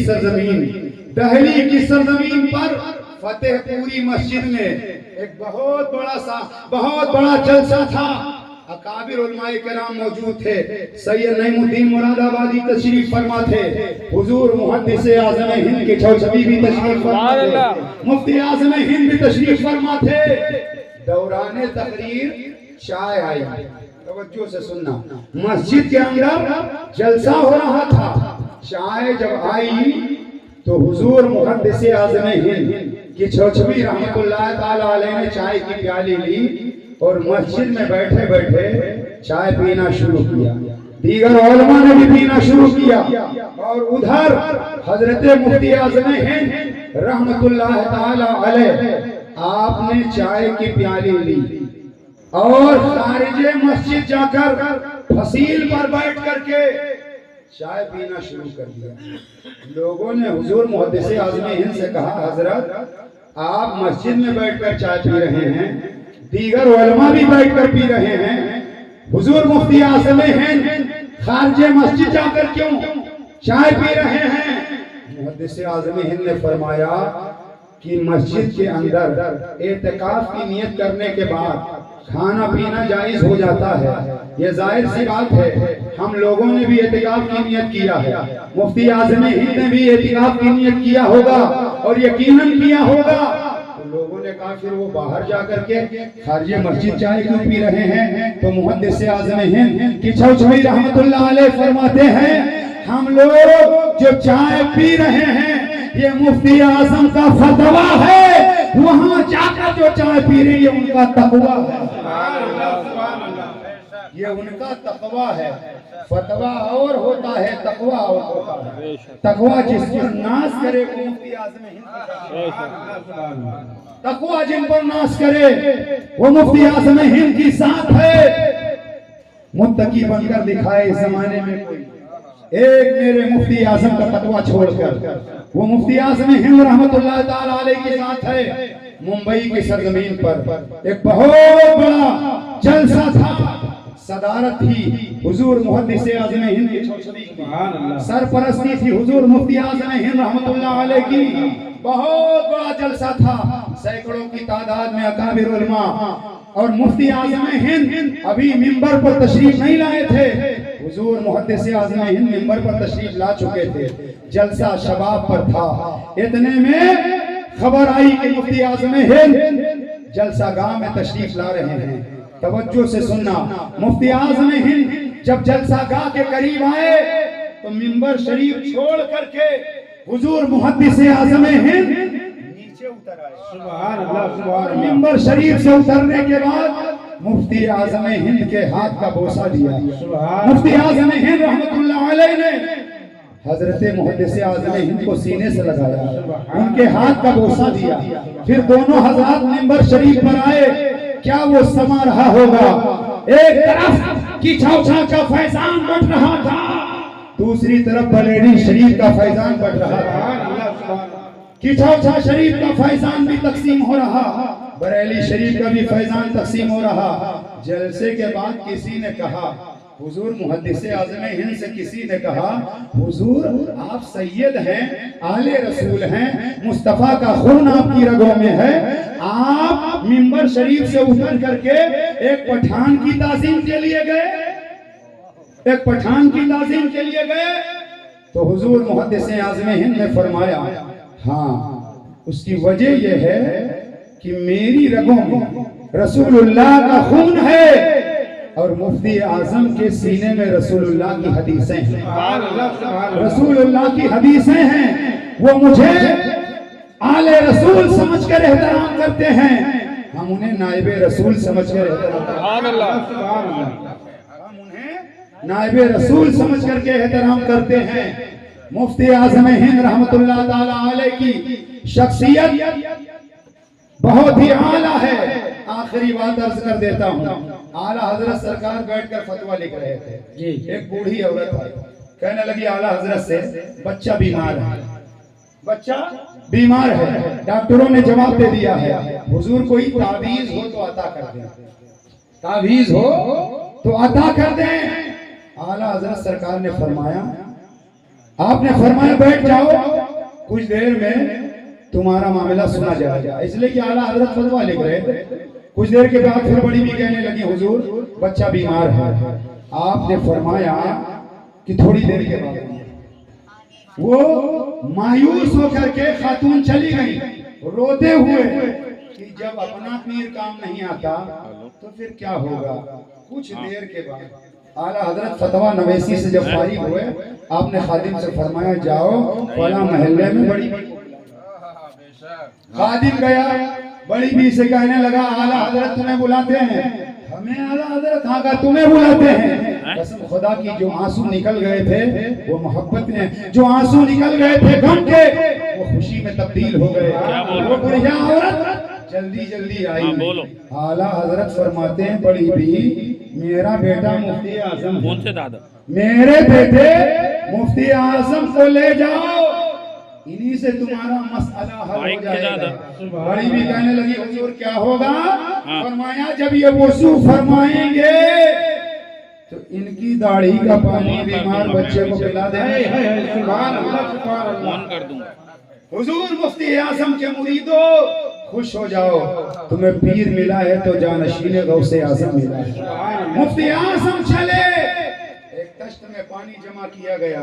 سرزمین پر فتح پوری مسجد میں ایک بہت بڑا جلسہ تھا، اکابر علماء کرام موجود تھے، سید نعیم الدین مراد آبادی تشریف فرما تھے، حضور محدث اعظم ہند کے چھوچھوی بھی تشریف فرما تھے، مفتی اعظم ہند بھی تشریف فرما تھے۔ دوران تقریر چائے آئی، توجہ سے سننا، مسجد کے اندر جلسہ ہو رہا تھا، چائے جب آئی تو حضور محدث اعظم ہند کی چھوچھوی رحمت اللہ تعالی علیہ نے چائے کی پیالی لی اور مسجد میں بیٹھے بیٹھے چائے پینا شروع کیا، دیگر علماء نے بھی پینا شروع کیا، اور ادھر حضرت مفتی اعظم ہند رحمت اللہ تعالی علیہ آپ نے چائے کی پیالی لی اور خارج مسجد جا کر فصیل پر بیٹھ کر کے چائے پینا شروع کر دیا۔ لوگوں نے حضور محدث اعظم ہند سے کہا، حضرت آپ مسجد میں بیٹھ کر چائے پی رہے ہیں، دیگر علماء بھی بیٹھ کر پی رہے ہیں، حضور مفتی اعظم ہند خارج مسجد جا کر کیوں چائے پی رہے ہیں؟ محدث اعظم ہند نے فرمایا کہ مسجد کے اندر اعتکاف کی نیت کرنے کے بعد کھانا پینا جائز ہو جاتا ہے، یہ ظاہر سی بات ہے، ہم لوگوں نے بھی اعتکاف کی نیت کیا ہے، مفتی اعظم ہند نے بھی اعتکاف کی نیت کیا ہوگا اور یقیناً کیا ہوگا، تو لوگوں نے کہا پھر وہ باہر جا کر کے خارج مسجد چائے کیوں پی رہے ہیں؟ تو محدث اعظم ہند کی چھوچھوی رحمت اللہ علیہ فرماتے ہیں، ہم لوگ جو چائے پی رہے ہیں یہ مفتی اعظم کا فتویٰ ہے، وہاں جا کر جو چائے پی رہی ہے ان کا تقویٰ ہے۔ یہ ان کا تقوی ہے. فتویٰ اور ہوتا ہے، تقوی اور ہوتا ہے. تقوی جس پر ناز کرے وہ مفتی اعظم ہند. تقوی جن پر ناز کرے وہ مفتی اعظم ہند کی ذات ہے. متقی بن کر دکھائے اس زمانے میں کوئی ایک میرے مفتی اعظم کا تقوی چھوڑ کر. وہ مفتی اعظم ہند رحمت اللہ تعالی علیہ کی ذات ہے. ممبئی کی سرزمین پر ایک بہت بڑا جلسہ تھا. صدارت تھی حضور محدث اعظم ہند کی، سرپرستی تھی حضور مفتی اعظم ہند رحمت اللہ علیہ کی. بہت بڑا جلسہ تھا، سینکڑوں کی تعداد میں اکابر علماء. اور مفتی اعظم ہند ابھی منبر پر تشریف نہیں لائے تھے. حضور محدث اعظم ہند منبر پر تشریف لا چکے تھے. جلسہ شباب پر تھا. اتنے میں خبر آئی کہ مفتی اعظم ہند جلسہ گاہ میں تشریف لا رہے ہیں. توجہ سے سننا، مفتی اعظم ہند جب جلسہ گاہ کے قریب آئے تو منبر شریف چھوڑ کر کے حضور محدث اعظم ہند نیچے اتر آئے. سبحان اللہ. منبر شریف سے اترنے کے بعد مفتی اعظم ہند کے ہاتھ کا بوسہ دیا. مفتی اعظم ہند رحمت اللہ علیہ نے حضرت محدث اعظم ہند کو سینے سے لگایا، ان کے ہاتھ کا بوسہ دیا. پھر دونوں حضرات منبر شریف پر آئے. کیا وہ سما رہا ہوگا؟ ایک طرف کی چھاؤچھا کا فیضان بڑھ رہا تھا، دوسری طرف بریلی شریف کا فیضان بڑھ رہا تھا. کی چھاؤچھا شریف کا فیضان بھی تقسیم ہو رہا، بریلی شریف کا بھی فیضان تقسیم ہو رہا. جلسے کے بعد کسی نے کہا، حضور محدث اعظم ہند سے کسی نے کہا، حضور آپ سید ہیں، آل رسول ہیں، مصطفیٰ کا خون آپ کی رگوں میں ہے، آپ منبر شریف سے اتر کر کے ایک پٹھان کی تعظیم کے لیے گئے، ایک پٹھان کی تعظیم کے لیے گئے. تو حضور محدث اعظم ہند نے فرمایا، ہاں اس کی وجہ یہ ہے کہ میری رگوں میں رسول اللہ کا خون ہے اور مفتی اعظم کے سینے میں رسول اللہ کی حدیثیں ہیں. رسول اللہ کی حدیثیں ہیں، وہ مجھے آل رسول سمجھ کر احترام کرتے ہیں، ہم انہیں نائب رسول سمجھ کر احترام کرتے ہیں. ہم انہیں نائب رسول سمجھ کر کے احترام کرتے ہیں. مفتی اعظم ہند رحمت اللہ تعالی علیہ کی شخصیت بہت ہی اعلیٰ ہے. آخری بات عرض کر دیتا ہوں. اعلیٰ حضرت سرکار بیٹھ کر فتویٰ لکھ رہے تھے. ایک بوڑھی عورت ہے، کہنے لگی اعلیٰ حضرت سے، بچہ بیمار ہے، بچہ بیمار ہے. ڈاکٹروں نے جواب دے دیا ہے، حضور کوئی تعویذ ہو تو عطا کر دیں، تعویذ ہو تو عطا کر دیں. اعلیٰ حضرت سرکار نے فرمایا، آپ نے فرمایا بیٹھ جاؤ، کچھ دیر میں تمہارا معاملہ سنا جائے گا. اس لیے کہ اعلیٰ حضرت فتویٰ لکھ رہے تھے. کچھ دیر کے بعد پھر بڑی بھی کہنے لگی، حضور بچہ بیمار ہے. آپ نے فرمایا کہ تھوڑی دیر کے بعد. وہ مایوس ہو کر کے خاتون چلی گئی روتے ہوئے کہ جب اپنا پیر کام نہیں آتا تو پھر کیا ہوگا. کچھ دیر کے بعد اعلیٰ حضرت فتویٰ نویسی سے جب فارغ ہوئے، آپ نے خادم سے فرمایا جاؤ فلاں محلے میں بڑی. خادم گیا، بڑی بی سے کہنے لگا اعلیٰ حضرت تمہیں بلاتے ہیں. ہمیں اعلیٰ حضرت آگا تمہیں بلاتے ہیں. قسم خدا کی جو آنسو نکل گئے تھے وہ محبت میں، جو آنسو نکل گئے تھے غم کے وہ خوشی میں تبدیل ہو گئے. وہ بڑھیا عورت جلدی جلدی آئی. اعلیٰ حضرت فرماتے ہیں بڑی بی میرا بیٹا مفتی اعظم، میرے بیٹے مفتی اعظم کو لے جاؤ، انہی سے تمہارا مسئلہ حل ہو جائے گا. بڑی بھی کہنے لگی حضور کیا ہوگا؟ فرمایا جب یہ وضو فرمائیں گے تو ان کی داڑھی کا پانی بیمار بچے کو پلا دیں. حضور مفتی اعظم کے مریدوں خوش ہو جاؤ، تمہیں پیر ملا ہے تو جانشین غوث اعظم ملا ہے. مفتی اعظم چلے، ایک تشت میں پانی جمع کیا گیا،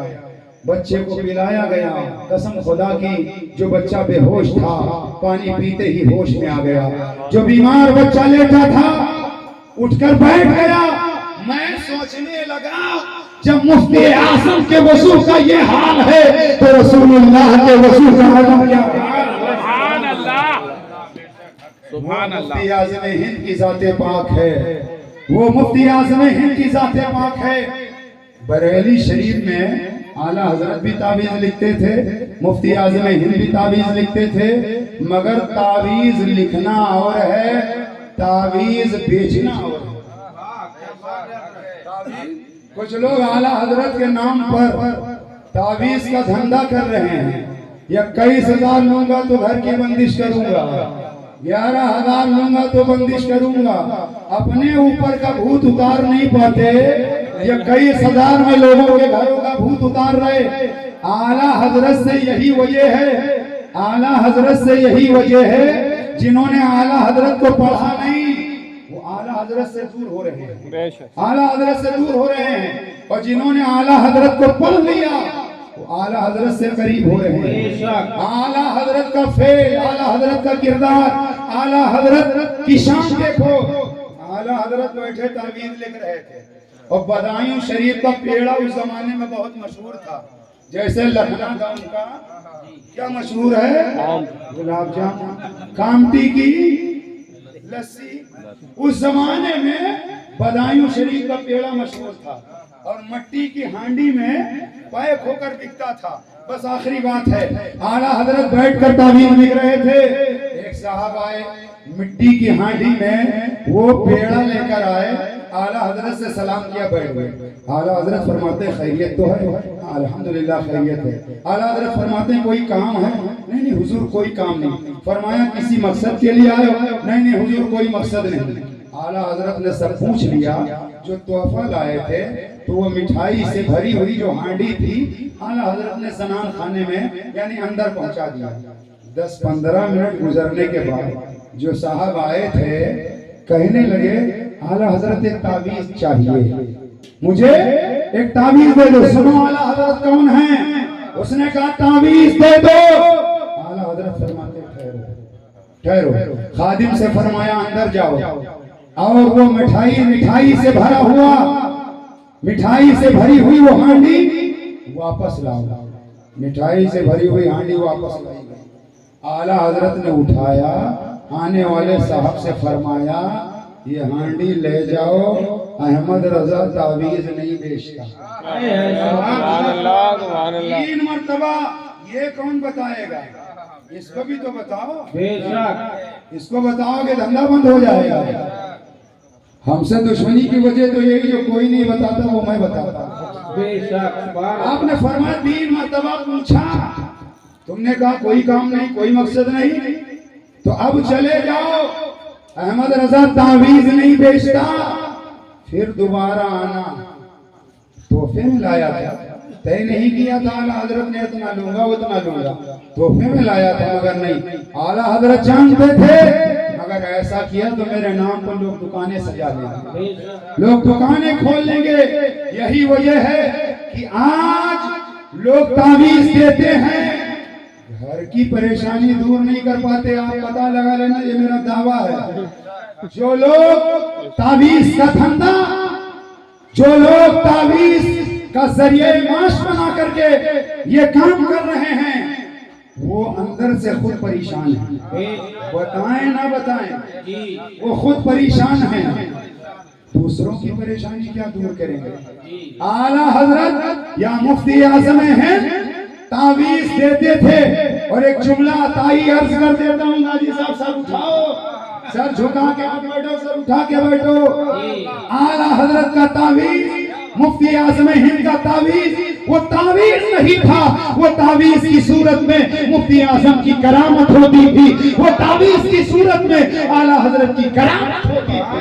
بچے کو پلایا گیا. قسم خدا کی جو بچہ بے ہوش تھا پانی پیتے ہی ہوش میں آ گیا. جو بیمار بچہ لیٹا تھا اٹھ کر بیٹھ گیا. میں سوچنے لگا جب مفتی اعظم کے وضو کا یہ حال ہے تو رسول اللہ کے وضو کا حال کیا؟ سبحان اللہ. مفتی اعظم ہند کی ذات پاک ہے، وہ مفتی اعظم ہند کی ذات پاک ہے. بریلی شریف میں اعلیٰ حضرت بھی تعویذ لکھتے تھے, مفتی اعظم ہند بھی تعویذ لکھتے تھے, مگر تعویذ لکھنا اور ہے, تعویذ بیچنا اور ہے. کچھ لوگ اعلیٰ حضرت کے نام پر تعویذ کا دھندا کر رہے ہیں. یا 21,000 لوں گا تو گھر کی بندش کروں گا, 11,000 لوں گا تو بندش کروں گا. اپنے اوپر کا بھوت اتار نہیں پاتے, یا 21,000 میں لوگوں کے گھروں کا بھوت اتار رہے. اعلیٰ حضرت سے یہی وجہ ہے, اعلیٰ حضرت سے یہی وجہ ہے, جنہوں نے اعلیٰ حضرت کو پڑھا نہیں وہ اعلیٰ حضرت سے دور ہو رہے ہیں, اعلیٰ حضرت سے دور ہو رہے ہیں. اور جنہوں نے اعلیٰ حضرت کو پڑھ لیا وہ اعلیٰ حضرت سے قریب ہو رہے ہیں. اعلیٰ حضرت کا فعل, اعلیٰ حضرت کا کردار, اعلیٰ حضرت کی شان دیکھو. اعلیٰ حضرت بیٹھے تعویذ لکھ رہے تھے, اور بدایوں شریف کا پیڑا اس زمانے میں بہت مشہور تھا. جیسے لکھنؤ کا ان کا کیا مشہور ہے, گلاب جامن, کامٹی کی لسی. اس زمانے میں بدایوں شریف کا پیڑا مشہور تھا, اور مٹی کی ہانڈی میں پیک ہو کر بکتا تھا. بس آخری بات ہے, اعلیٰ حضرت بیٹھ کر تعویذ لکھ رہے تھے. ایک صاحب آئے, مٹی کی ہانڈی میں وہ پیڑا لے کر آئے, اعلیٰ حضرت سے سلام کیا, بیٹھ گئے. اعلیٰ حضرت فرماتے ہیں خیریت تو ہے؟ الحمدللہ خیریت ہے. اعلیٰ حضرت فرماتے ہیں کوئی کام ہے؟ نہیں نہیں حضور کوئی کام نہیں. فرمایا کسی مقصد کے لیے آئے ہو؟ نہیں نہیں حضور کوئی مقصد نہیں. اعلیٰ حضرت نے سب پوچھ لیا. جو تحفہ لائے تھے تو وہ مٹھائی سے بھری ہوئی جو ہانڈی تھی اعلیٰ حضرت نے زنان خانے میں یعنی اندر پہنچا دیا. 10-15 منٹ گزرنے کے بعد جو صاحب آئے تھے کہنے لگے اعلیٰ حضرت ایک تعویذ چاہیے, مجھے ایک تعویذ دے دو. سنو اعلیٰ حضرت کون ہیں؟ اس نے کہا تعویذ دے دو. اعلیٰ حضرت فرماتے ٹھہرو. خادم سے فرمایا اندر جاؤ, اور وہ مٹھائی سے بھرا ہوا, مٹھائی سے بھری ہوئی وہ ہانڈی واپس لاؤ. مٹھائی سے بھری ہوئی ہانڈی واپس لائی گئی. اعلیٰ حضرت نے اٹھایا, آنے والے صاحب سے فرمایا یہ ہانڈی لے جاؤ, احمد رضا تعویذ نہیں بیچتا. 3 مرتبہ. یہ کون بتائے گا؟ اس کو بھی تو بتاؤ. اس کو بتاؤ کہ دھندا بند ہو جائے گا. ہم سے دشمنی کی وجہ تو یہی جو کوئی نہیں بتاتا وہ میں بتاتا. آپ نے فرمایا 3 مرتبہ پوچھا, تم نے کہا کوئی کام نہیں, کوئی مقصد نہیں, تو اب چلے جاؤ, احمد رضا تعویذ نہیں بیچتا. پھر دوبارہ آنا. تحفے میں لایا تھا, طے نہیں کیا تھا اعلیٰ حضرت نے اتنا لوں گا اتنا لوں گا, تحفے میں لایا تھا مگر نہیں. اعلیٰ حضرت جانتے تھے اگر ایسا کیا تو میرے نام پر لوگ دکانیں سجا لیں گے, لوگ دکانیں کھول لیں گے. یہی وجہ ہے کہ آج لوگ تعویذ دیتے ہیں, گھر کی پریشانی دور نہیں کر پاتے. آپ پتہ لگا لینا, یہ میرا دعویٰ ہے. جو لوگ تعویذ کا دھندا, جو لوگ تعویذ کا ذریعہ معاش بنا کر کے یہ کام کر رہے ہیں وہ اندر سے خود پریشان ہیں. بتائیں نہ بتائیں وہ خود پریشان ہیں. دوسروں کی پریشانی کیا دور کریں گے؟ اعلیٰ حضرت یا مفتی اعظم ہند تعویذ دیتے تھے. اور ایک جملہ عطائی عرض کر دیتا ہوں, غازی صاحب سر اٹھاؤ, سر جھکا کے بیٹھو, سر اٹھا کے بیٹھو. اعلیٰ حضرت کا تعویذ, مفتی اعظم ہند کا تعویذ وہ تعویذ نہیں تھا, وہ تعویذ کی صورت میں مفتی اعظم کی کرامت ہوتی تھی, وہ تعویذ کی صورت میں اعلیٰ حضرت کی کرامت ہوتی تھی.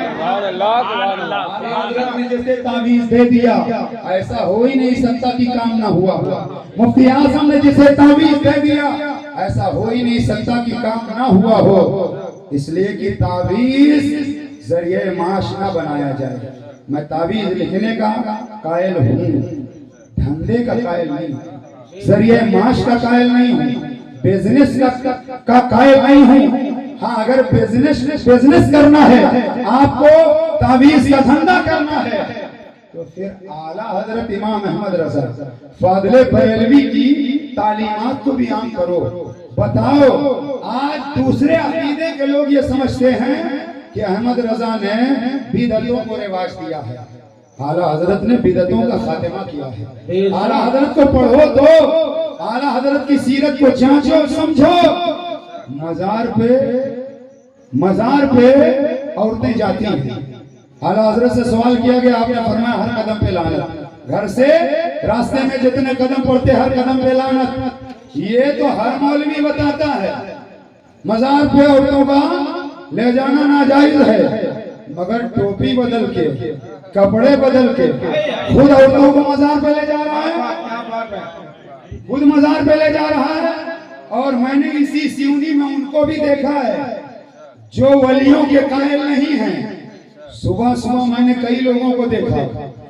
حضرت نے جیسے تعویذ دے دیا ایسا ہو ہی نہیں سکتا کہ کام نہ ہوا. مفتی اعظم نے جسے تعویذ دے دیا ایسا ہو ہی نہیں سکتا کہ کام نہ ہوا ہو. اس لیے کہ تعویذ ذریعہ معاش نہ بنایا جائے. میں تعویذ لکھنے کا قائل ہوں, دھندے کا قائل نہیں, ذریعہ معاش کا قائل نہیں ہوں, بزنس کا قائل نہیں ہوں. ہاں اگر بزنس کرنا ہے, آپ کو تعویذ کا دھندا کرنا ہے, تو پھر اعلیٰ حضرت امام احمد رضا فاضل بریلوی کی تعلیمات کو بھی عام کرو. بتاؤ, آج دوسرے عقیدے کے لوگ یہ سمجھتے ہیں کہ احمد رضا نے بدعتوں کو رواج دیا ہے، اعلیٰ حضرت نے بدعتوں کا خاتمہ کیا ہے۔ اعلیٰ حضرت کو پڑھو تو اعلیٰ حضرت کی سیرت کو جانچو سمجھو۔ مزار پہ عورتیں جاتی ہیں، اعلیٰ حضرت سے سوال کیا گیا، آپ نے فرمایا ہر قدم پہ لعنت، گھر سے راستے میں جتنے قدم پڑتے ہر قدم پہ لعنت۔ یہ تو ہر مولوی بتاتا ہے مزار پہ عورتوں کا لے جانا ناجائز ہے، مگر ٹوپی بدل کے کپڑے بدل کے خود عورتوں کو مزار پہ لے جا رہا ہے، خود مزار پہ لے جا رہا ہے۔ اور میں نے اسی سیونی میں ان کو بھی دیکھا ہے جو ولیوں کے قائل نہیں ہیں۔ صبح صبح میں نے کئی لوگوں کو دیکھا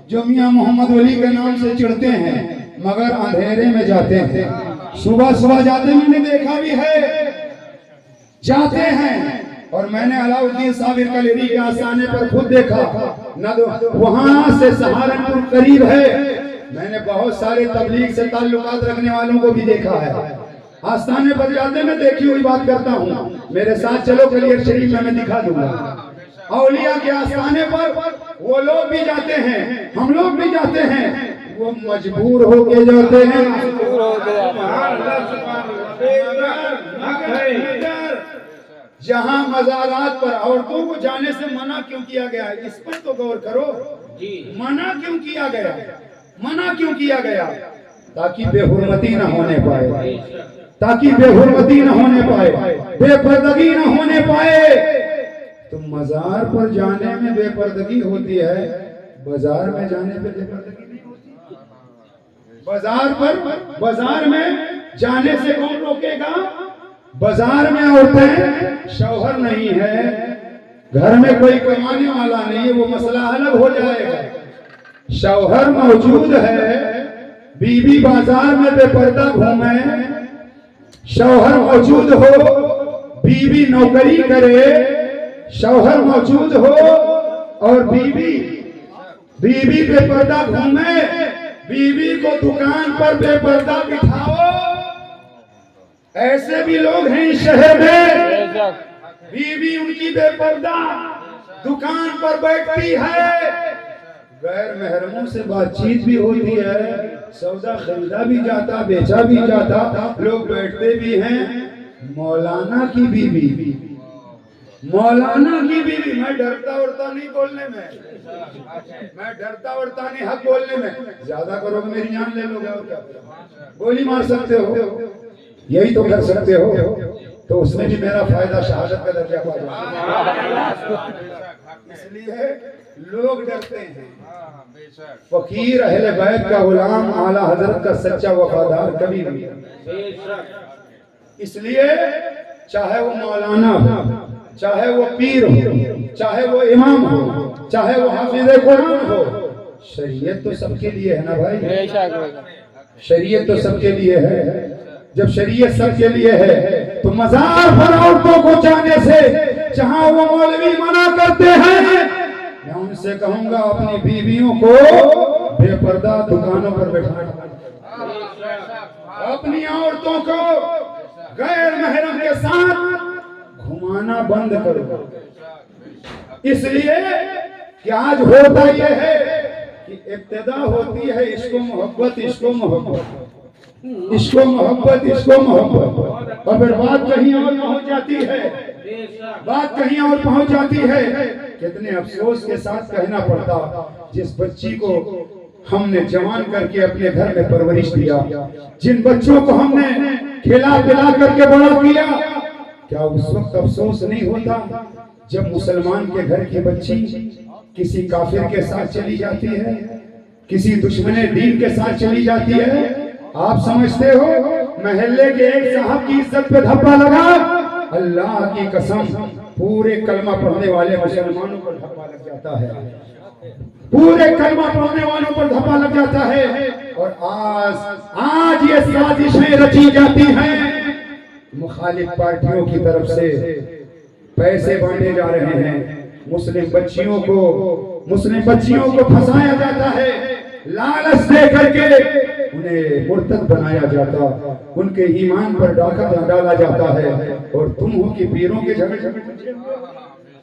جو میاں محمد ولی کے نام سے چڑھتے ہیں مگر اندھیرے میں جاتے ہیں، صبح صبح جاتے میں نے دیکھا بھی ہے، جاتے ہیں۔ اور میں نے علاء الدین صابر کلیری کے آستانے پر خود دیکھا، وہاں سے سہارنپور قریب ہے، میں نے بہت سارے تبلیغ سے تعلقات رکھنے والوں کو بھی دیکھا ہے، آستانے پر جاتے میں دیکھی ہوئی بات کرتا ہوں، میرے ساتھ چلو کلیر شریف میں دکھا دوں گا۔ اولیاء کے آستانے پر وہ لوگ بھی جاتے ہیں، ہم لوگ بھی جاتے ہیں، وہ مجبور ہو کے جاتے ہیں۔ جہاں مزارات پر عورتوں کو جانے سے منع کیوں کیا گیا ہے، اس پر تو غور کرو۔ منع کیوں کیا گیا؟ منع کیوں کیا گیا؟ تاکہ بے حرمتی نہ ہونے پائے، تاکہ بے حرمتی نہ ہونے پائے، بے پردگی نہ ہونے پائے۔ تو مزار پر جانے میں بے پردگی ہوتی ہے، بازار میں جانے پہ بے پردگی نہیں ہوتی۔ بازار میں جانے سے کون روکے گا؟ بازار میں عورتیں، شوہر نہیں ہے، گھر میں کوئی کمانے والا نہیں ہے، وہ مسئلہ الگ ہو جائے گا۔ شوہر موجود ہے، بیوی بازار میں بے پردہ گھومے، شوہر موجود ہو، بیوی نوکری کرے، شوہر موجود ہو اور بیوی بے پردہ گھومے، بیوی کو دکان پر بے پردہ بٹھاؤ۔ ایسے بھی لوگ ہیں اس شہر میں، بیوی ان کی بے پردہ دکان پر بیٹھتی ہے، غیر محرموں سے بات چیت بھی ہوتی ہے، سودا خریدا بھی جاتا، بیچا بھی جاتا، لوگ بیٹھتے بھی ہیں۔ مولانا کی بیوی، مولانا کی بیوی، میں ڈرتا اڑتا نہیں بولنے میں، میں ڈرتا اڑتا نہیں حق بولنے میں، زیادہ کرو گے میری جان لے لو گے اور کیا، گولی مار سکتے ہو، یہی تو کر سکتے ہو، تو اس میں بھی میرا فائدہ شہادت کا درجہ پا جائے۔ اس لیے لوگ ڈرتے ہیں۔ فقیر اہل بیت کا غلام اعلیٰ حضرت کا سچا وفادار کبھی نہیں۔ اس لیے چاہے وہ مولانا ہو، چاہے وہ پیر ہو، چاہے وہ امام ہو، چاہے وہ حافظ قرآن ہو، شریعت تو سب کے لیے ہے نا بھائی، شریعت تو سب کے لیے ہے۔ جب شریعت سب کے لیے ہے تو مزار پر عورتوں کو جانے سے جہاں وہ مولوی منع کرتے ہیں، میں ان سے کہوں گا اپنی بیویوں کو بے پردہ دکانوں پر بٹھانا، اپنی عورتوں کو غیر محرم کے ساتھ گھمانا بند کرو۔ اس لیے کہ آج ہوتا یہ ہے کہ ابتدا ہوتی ہے عشق و محبت، عشق و محبت، عشق و محبت، عشق و محبت، اور پھر بات کہیں اور پہنچ جاتی ہے، بات کہیں اور پہنچ جاتی ہے۔ کتنے افسوس کے ساتھ کہنا پڑتا، جس بچی کو ہم نے جوان کر کے اپنے گھر میں پرورش دیا، جن بچوں کو ہم نے کھلا پلا کر کے بڑا کیا، کیا اس وقت افسوس نہیں ہوتا جب مسلمان کے گھر کی بچی کسی کافر کے ساتھ چلی جاتی ہے، کسی دشمن دین کے ساتھ چلی جاتی ہے؟ آپ سمجھتے ہو محلے کے ایک صاحب کی عزت پہ دھبا لگا؟ اللہ کی قسم پورے کلمہ پڑھنے والے مسلمانوں پر دھبا لگ جاتا ہے، پورے کلمہ پڑھنے والوں پر دھبا لگ جاتا ہے۔ اور آج یہ سازشیں رچی جاتی ہیں، مخالف پارٹیوں کی طرف سے پیسے بانٹے جا رہے ہیں، مسلم بچیوں کو پھنسایا جاتا ہے، لالچ دے کر کے انہیں مرتد بنایا جاتا، ان کے ایمان پر ڈاکہ ڈالا جاتا ہے، اور تم ہو کہ پیروں کے جھگڑے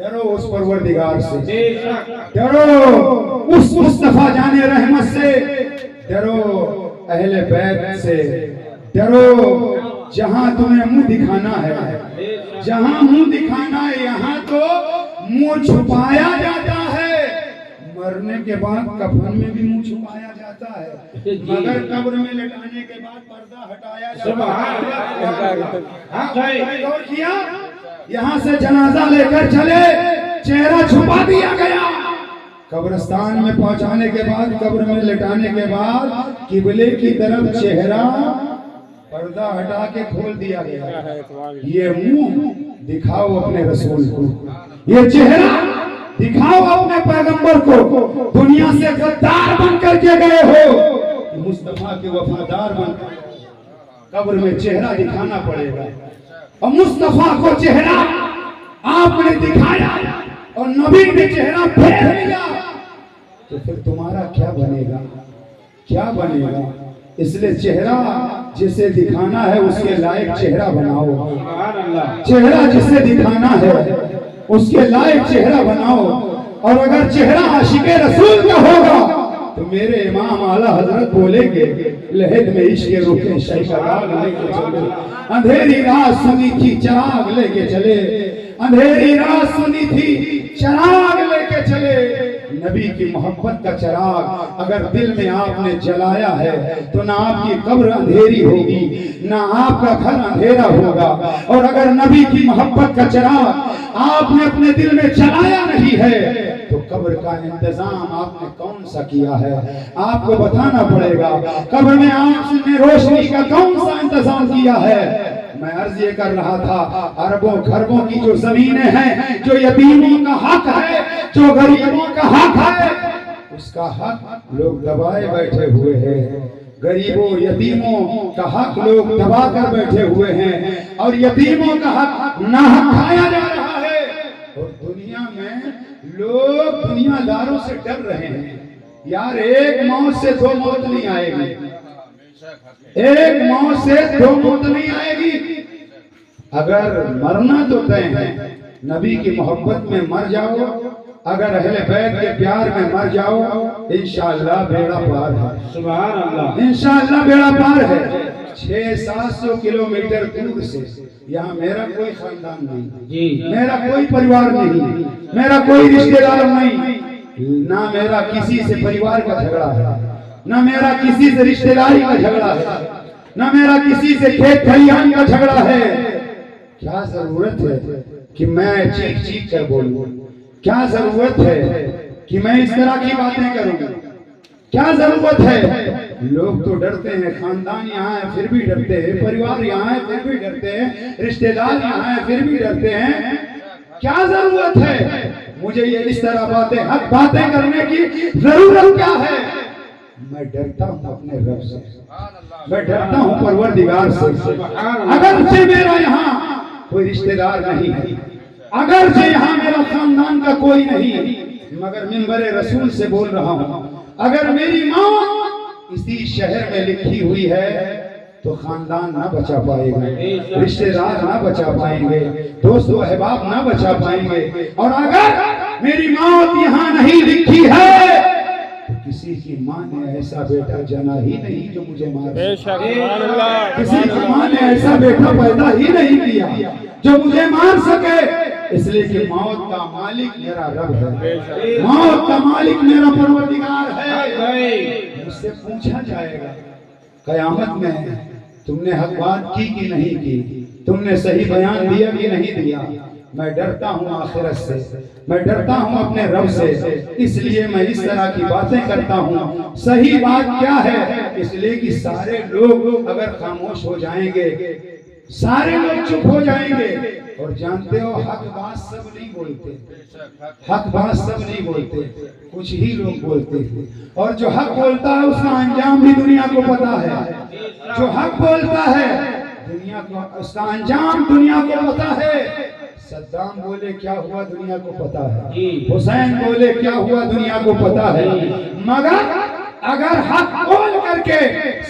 ڈرو اس پروردگار سے، بے شک ڈرو اس مصطفیٰ جان رحمت سے، ڈرو اہل بیت سے، ڈرو جہاں تمہیں منہ دکھانا ہے، جہاں منہ دکھانا ہے یہاں تو منہ چھپایا جاتا ہے، مرنے کے بعد کفن میں بھی منہ چھپایا جاتا ہے، مگر قبر میں لٹانے کے بعد پردہ ہٹایا جاتا ہے۔ غور کیا؟ یہاں سے جنازہ لے کر چلے، چہرہ چھپا دیا گیا، قبرستان میں پہنچانے کے بعد قبر میں لٹانے کے بعد قبلے کی طرف چہرہ پردہ ہٹا کے کھول دیا گیا۔ یہ منہ دکھاؤ اپنے رسول کو، یہ چہرہ دکھاؤ اپنے پیغمبر کو، دنیا سے غدار بن کر کے گئے ہو، مصطفیٰ کے وفادار بن کر قبر میں چہرہ دکھانا پڑے گا، اور مصطفیٰ کو چہرہ آپ نے دکھایا اور نبی نے چہرہ پھیر لیا، تو پھر تمہارا کیا بنے گا؟ کیا بنے گا؟ اس لیے چہرہ جسے دکھانا ہے اس کے لائق چہرہ بناؤ، چہرہ جسے دکھانا ہے اس کے لائق چہرہ بناؤ، اور اگر چہرہ عاشق رسول کا ہوگا تو میرے امام اعلیٰ حضرت بولیں گے، لہد میں عشق روح شیخ کا لے کے چلے، اندھیری رات سنی تھی چراغ لے کے چلے، اندھیری رات سنی تھی چراغ لے کے چلے، نبی کی محبت کا چراغ اگر دل میں آپ نے جلایا ہے تو نہ آپ کی قبر اندھیری ہوگی، نہ آپ کا گھر اندھیرا ہوگا، اور اگر نبی کی محبت کا چراغ آپ نے اپنے دل میں جلایا نہیں ہے تو قبر کا انتظام آپ نے کون سا کیا ہے؟ آپ کو بتانا پڑے گا قبر میں آپ نے روشنی کا کون سا انتظام کیا ہے۔ میں عرض یہ کر رہا تھا، اربوں خربوں کی جو زمینیں ہیں، جو یتیموں کا حق ہے، جو غریبوں کا حق ہے، اس کا حق لوگ دبائے بیٹھے ہوئے ہیں، غریبوں یتیموں کا حق لوگ دبا کر بیٹھے ہوئے ہیں، اور یتیموں کا حق ناحق کھایا جا رہا ہے، اور دنیا میں لوگ دنیا داروں سے ڈر رہے ہیں، یار ایک موت سے دو موت نہیں آئے گی، ایک موت سے دو موت نہیں آئے گی، اگر مرنا تو طے ہے، نبی کی محبت میں مر جاؤ، اگر اہل بیت کے پیار میں مر جاؤ، انشاءاللہ بیڑا پار ہے، سبحان اللہ، انشاءاللہ بیڑا پار ہے۔ 600-700 کلومیٹر دور سے یہاں میرا کوئی خاندان نہیں، میرا کوئی پریوار نہیں، میرا کوئی رشتہ دار نہیں، نہ میرا کسی سے پریوار کا جھگڑا ہے، نہ میرا کسی سے رشتہ داری کا جھگڑا ہے، نہ میرا کسی سے کھیت کھلیان کا جھگڑا ہے۔ کیا ضرورت ہے کہ میں چیخ چیخ کر بولوں؟ کیا ضرورت ہے کہ میں اس طرح کی باتیں کروں؟ کیا ضرورت ہے؟ لوگ تو ڈرتے ہیں، خاندان یہاں ہے پھر بھی ڈرتے ہیں، پریوار یہاں ہے پھر بھی ڈرتے ہیں، رشتہ دار یہاں ہے پھر بھی ڈرتے ہیں، کیا ضرورت ہے؟ مجھے یہ اس طرح حق باتیں کرنے کی ضرورت کیا ہے؟ میں ڈرتا ہوں اپنے رب سے، میں ڈرتا ہوں پروردگار سے، اگرچہ میرا یہاں کوئی رشتہ دار نہیں ہے، اگرچہ یہاں میرا خاندان کا کوئی نہیں، مگر منبر رسول سے بول رہا ہوں، اگر میری ماں اسی شہر میں لکھی ہوئی ہے تو خاندان نہ بچا پائے گا، رشتہ دار نہ بچا پائیں گے، دوست و احباب نہ بچا پائیں گے، اور اگر میری موت یہاں نہیں لکھی ہے تو کسی کی ماں نے ایسا بیٹا جنا ہی نہیں جو مجھے مار سکے، کسی کی ماں نے ایسا بیٹا پیدا ہی نہیں کیا جو مجھے مار سکے، اس لیے کہ موت کا مالک میرا رب ہے، موت کا مالک میرا پروردگار ہے۔ مجھ سے پوچھا جائے گا قیامت میں، تم نے حق بات کی کہ نہیں کی، تم نے صحیح بیان دیا کہ نہیں دیا؟ میں ڈرتا ہوں آخرت سے، میں ڈرتا ہوں اپنے رب سے، اس لیے میں اس طرح کی باتیں کرتا ہوں۔ صحیح بات کیا ہے؟ اس لیے کہ سارے لوگ اگر خاموش ہو جائیں گے، سارے لوگ چپ ہو جائیں گے، اور جانتے ہو حق بات سب نہیں بولتے، حق بات سب نہیں بولتے، کچھ ہی لوگ بولتے ہیں، اور جو حق بولتا ہے اس کا انجام بھی دنیا کو پتا ہے، جو حق بولتا ہے دنیا کو اس کا انجام دنیا کو پتا ہے۔ صدام بولے کیا ہوا دنیا کو پتا ہے، حسین بولے کیا ہوا دنیا کو پتا ہے، مگر اگر حق بول کر کے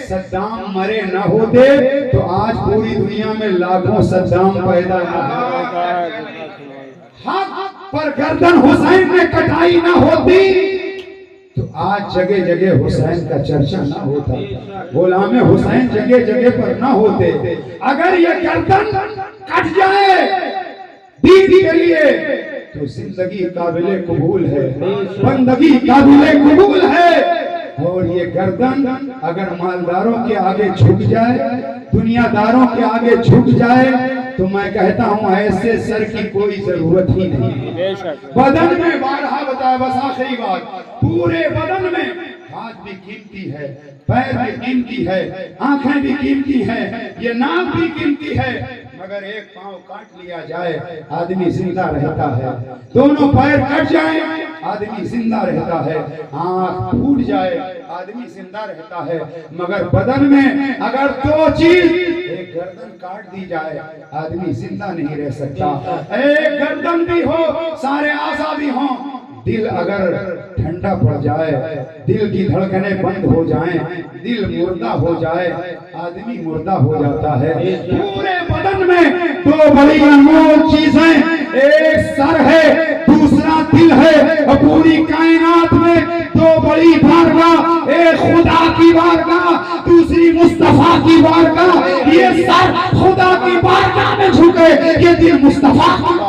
صدام مرے نہ ہوتے تو آج پوری دنیا میں لاکھوں صدام پیدا نہ ہوتے۔ حق پر گردن حسین نے کٹائی نہ ہوتی تو آج جگہ جگہ حسین کا چرچا نہ ہوتا، غلام حسین جگہ جگہ پر نہ ہوتے۔ اگر یہ گردن کٹ جائے دین کے لیے تو زندگی قابل قبول ہے، بندگی قابل قبول ہے۔ اور یہ گردن اگر مالداروں کے آگے جھک جائے، دنیا داروں کے آگے جھک جائے تو میں کہتا ہوں ایسے سر کی کوئی ضرورت ہی نہیں۔ بدن میں بارہا بتایا، بس آخری بات، پورے بدن میں ہاتھ بھی قیمتی ہے، پیر بھی قیمتی ہے، آنکھیں بھی قیمتی ہیں، یہ ناک بھی قیمتی ہے، مگر ایک پاؤں کاٹ لیا جائے آدمی زندہ رہتا ہے، دونوں پیر کٹ جائیں آدمی زندہ رہتا ہے، آنکھ پھوٹ جائے آدمی زندہ رہتا ہے، مگر بدن میں اگر دو چیز، ایک گردن کاٹ دی جائے آدمی زندہ نہیں رہ سکتا۔ ایک گردن بھی ہو، سارے اعضاء بھی ہوں، دل اگر ٹھنڈا پڑ جائے، دل کی دھڑکنیں بند ہو جائیں، دل مردہ ہو جائے، آدمی مردہ ہو جاتا ہے۔ پورے بدن میں دو بڑی انمول چیزیں، ایک سر ہے، دوسرا دل ہے، اور پوری کائنات میں دو بڑی بارگاہ، ایک خدا کی بارگاہ، دوسری مصطفیٰ کی بارگاہ۔ یہ سر خدا کی بارگاہ میں جھکے، یہ دل مصطفیٰ کی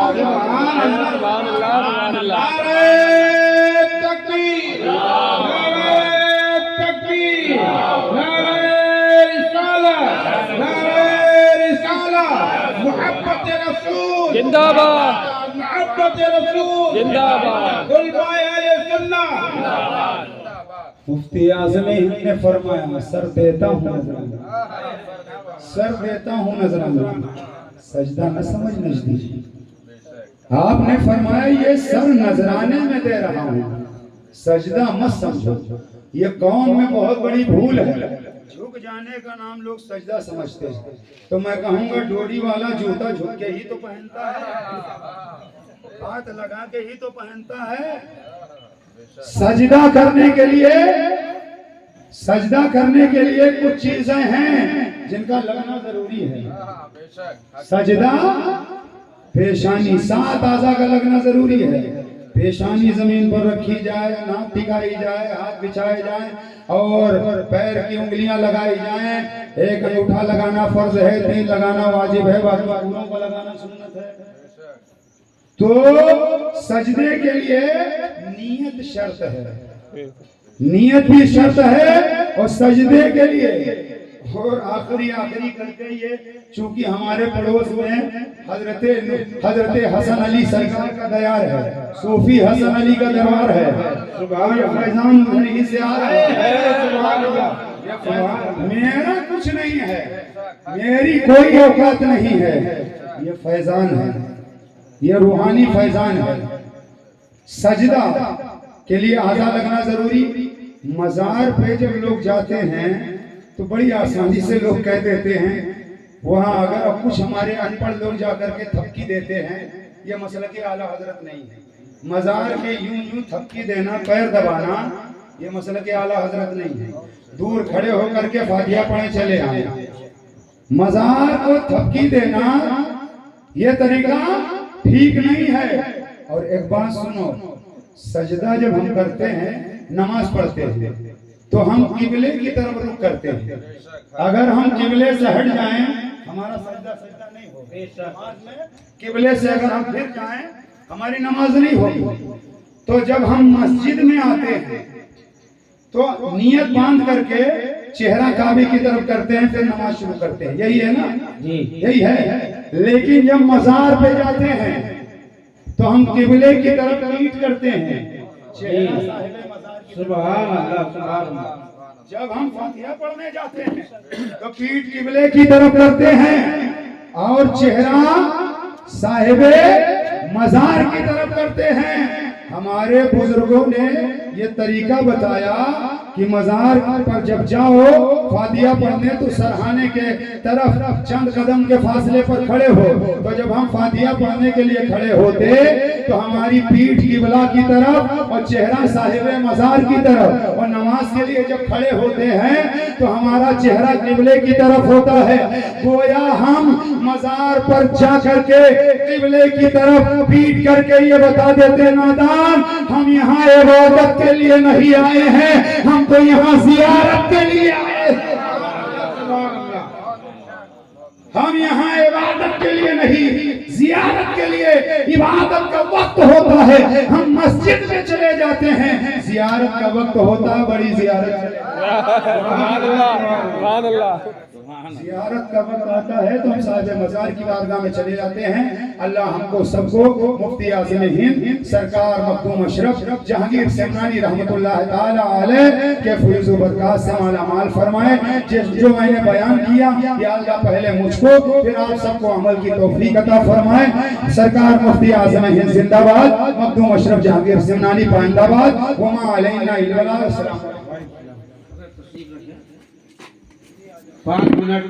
زندہ باد، محبت رسول زندہ باد، مفتی اعظم ہند نے فرمایا سر دیتا ہوں نذرانے، سر دیتا ہوں نذرانے، سجدہ نہ سمجھ نزدیک۔ آپ نے فرمایا یہ سر نذرانے میں دے رہا ہوں، سجدہ مت سمجھو۔ یہ قوم میں بہت بڑی بھول ہے، جھک جانے کا نام لوگ سجدہ سمجھتے ہیں۔ تو میں کہوں گا ڈوری والا جوتا جھک کے ہی تو پہنتا ہے، ہاتھ لگا کے ہی تو پہنتا ہے۔ سجدہ کرنے کے لیے کچھ چیزیں ہیں جن کا لگنا ضروری ہے۔ سجدہ پیشانی، 7 اعضاء کا لگنا ضروری ہے۔ پیشانی زمین پر رکھی جائے، ناک ٹکائی جائے، ہاتھ بچھائے جائیں اور پیر کی انگلیاں لگائی جائیں۔ ایک انگوٹھا لگانا فرض ہے، 3 لگانا واجب ہے، باقی انگلیوں کو لگانا سنت ہے۔ تو سجدے کے لیے نیت شرط ہے، نیت بھی شرط ہے، اور سجدے کے لیے اور آخری کر کے یہ چونکہ ہمارے پڑوس میں حضرت حسن علی سرکار کا دیار ہے، صوفی حسن علی کا دربار ہے، فیضان نہیں سے آ رہا ہے۔ میرا کچھ نہیں ہے، میری کوئی اوقات نہیں ہے، یہ فیضان ہے، یہ روحانی فیضان ہے۔ سجدہ کے لیے اعضاء لگنا ضروری۔ مزار پہ جب لوگ جاتے ہیں تو بڑی آسانی سے لوگ کہہ دیتے ہیں، وہاں اگر اب کچھ ہمارے ان پڑھ لوگ جا کر کے تھپکی دیتے ہیں، یہ مسلک اعلیٰ حضرت نہیں ہے۔ مزار میں یوں تھپکی دینا، پیر دبانا، یہ مسلک اعلیٰ حضرت نہیں ہے۔ دور کھڑے ہو کر کے فاتحہ پڑھے چلے آئے۔ مزار کو تھپکی دینا یہ طریقہ ٹھیک نہیں ہے۔ اور ایک بات سنو، سجدہ جب ہم کرتے ہیں، نماز پڑھتے ہیں تو ہم قبلے کی طرف رخ کرتے ہیں۔ اگر ہم قبلے سے ہٹ جائیں ہمارا سجدہ نہیں ہوگا۔ نماز میں قبلے سے اگر ہم پھر جائیں ہماری نماز نہیں ہوگی۔ تو جب ہم مسجد میں آتے ہیں تو نیت باندھ کر کے چہرہ کعبے کی طرف کرتے ہیں، پھر نماز شروع کرتے ہیں، یہی ہے نا؟ یہی ہے۔ لیکن جب مزار پہ جاتے ہیں تو ہم قبلے کی طرف پیٹ کرتے ہیں، سبحان اللہ، سبحان اللہ۔ جب ہم فاتحہ پڑھنے جاتے ہیں تو پیٹ قبلے کی طرف کرتے ہیں اور چہرہ صاحب مزار کی طرف کرتے ہیں۔ ہمارے بزرگوں نے یہ طریقہ بتایا کہ مزار پر جب جاؤ فاتحہ پڑھنے تو سرہانے کے طرف چند قدم کے فاصلے پر کھڑے ہو. تو جب ہم فاتحہ پڑھنے کے لیے کھڑے ہوتے تو ہماری پیٹھ قبلہ کی طرف اور چہرہ صاحب مزار کی طرف, اور نماز کے لیے جب کھڑے ہوتے ہیں تو ہمارا چہرہ قبلے کی طرف ہوتا ہے. گویا ہم مزار پر جا کر کے قبلے کی طرف پیٹ کر کے یہ بتا دیتے نادان ہم یہاں عبادت کے لیے نہیں آئے ہیں, ہم تو یہاں زیارت کے لیے آئے ہیں. ہم یہاں عبادت کے لیے نہیں, زیارت کے لیے. عبادت کا وقت ہوتا ہے ہم مسجد میں چلے جاتے ہیں, زیارت کا وقت ہوتا ہے بڑی زیارت. سبحان اللہ. زیارت کا وقت آتا ہے تو ہم صاحب مزار کی بارگاہ میں چلے جاتے ہیں. اللہ ہم کو سب کو مفتی اعظم ہند سرکار مخدوم اشرف جہانگیر سمنانی رحمت اللہ تعالی علیہ کے فیض و برکات سے مالا مال فرمائے. جو میں نے بیان کیا یا اللہ پہلے مجھ کو پھر آپ سب کو عمل کی توفیق عطا فرمائے. سرکار مفتی اعظم ہند زندہ باد, مخدوم اشرف جہانگیر سمنانی پائندہ باد. وما علینا الا البلاغ. السلام. 5 منٹ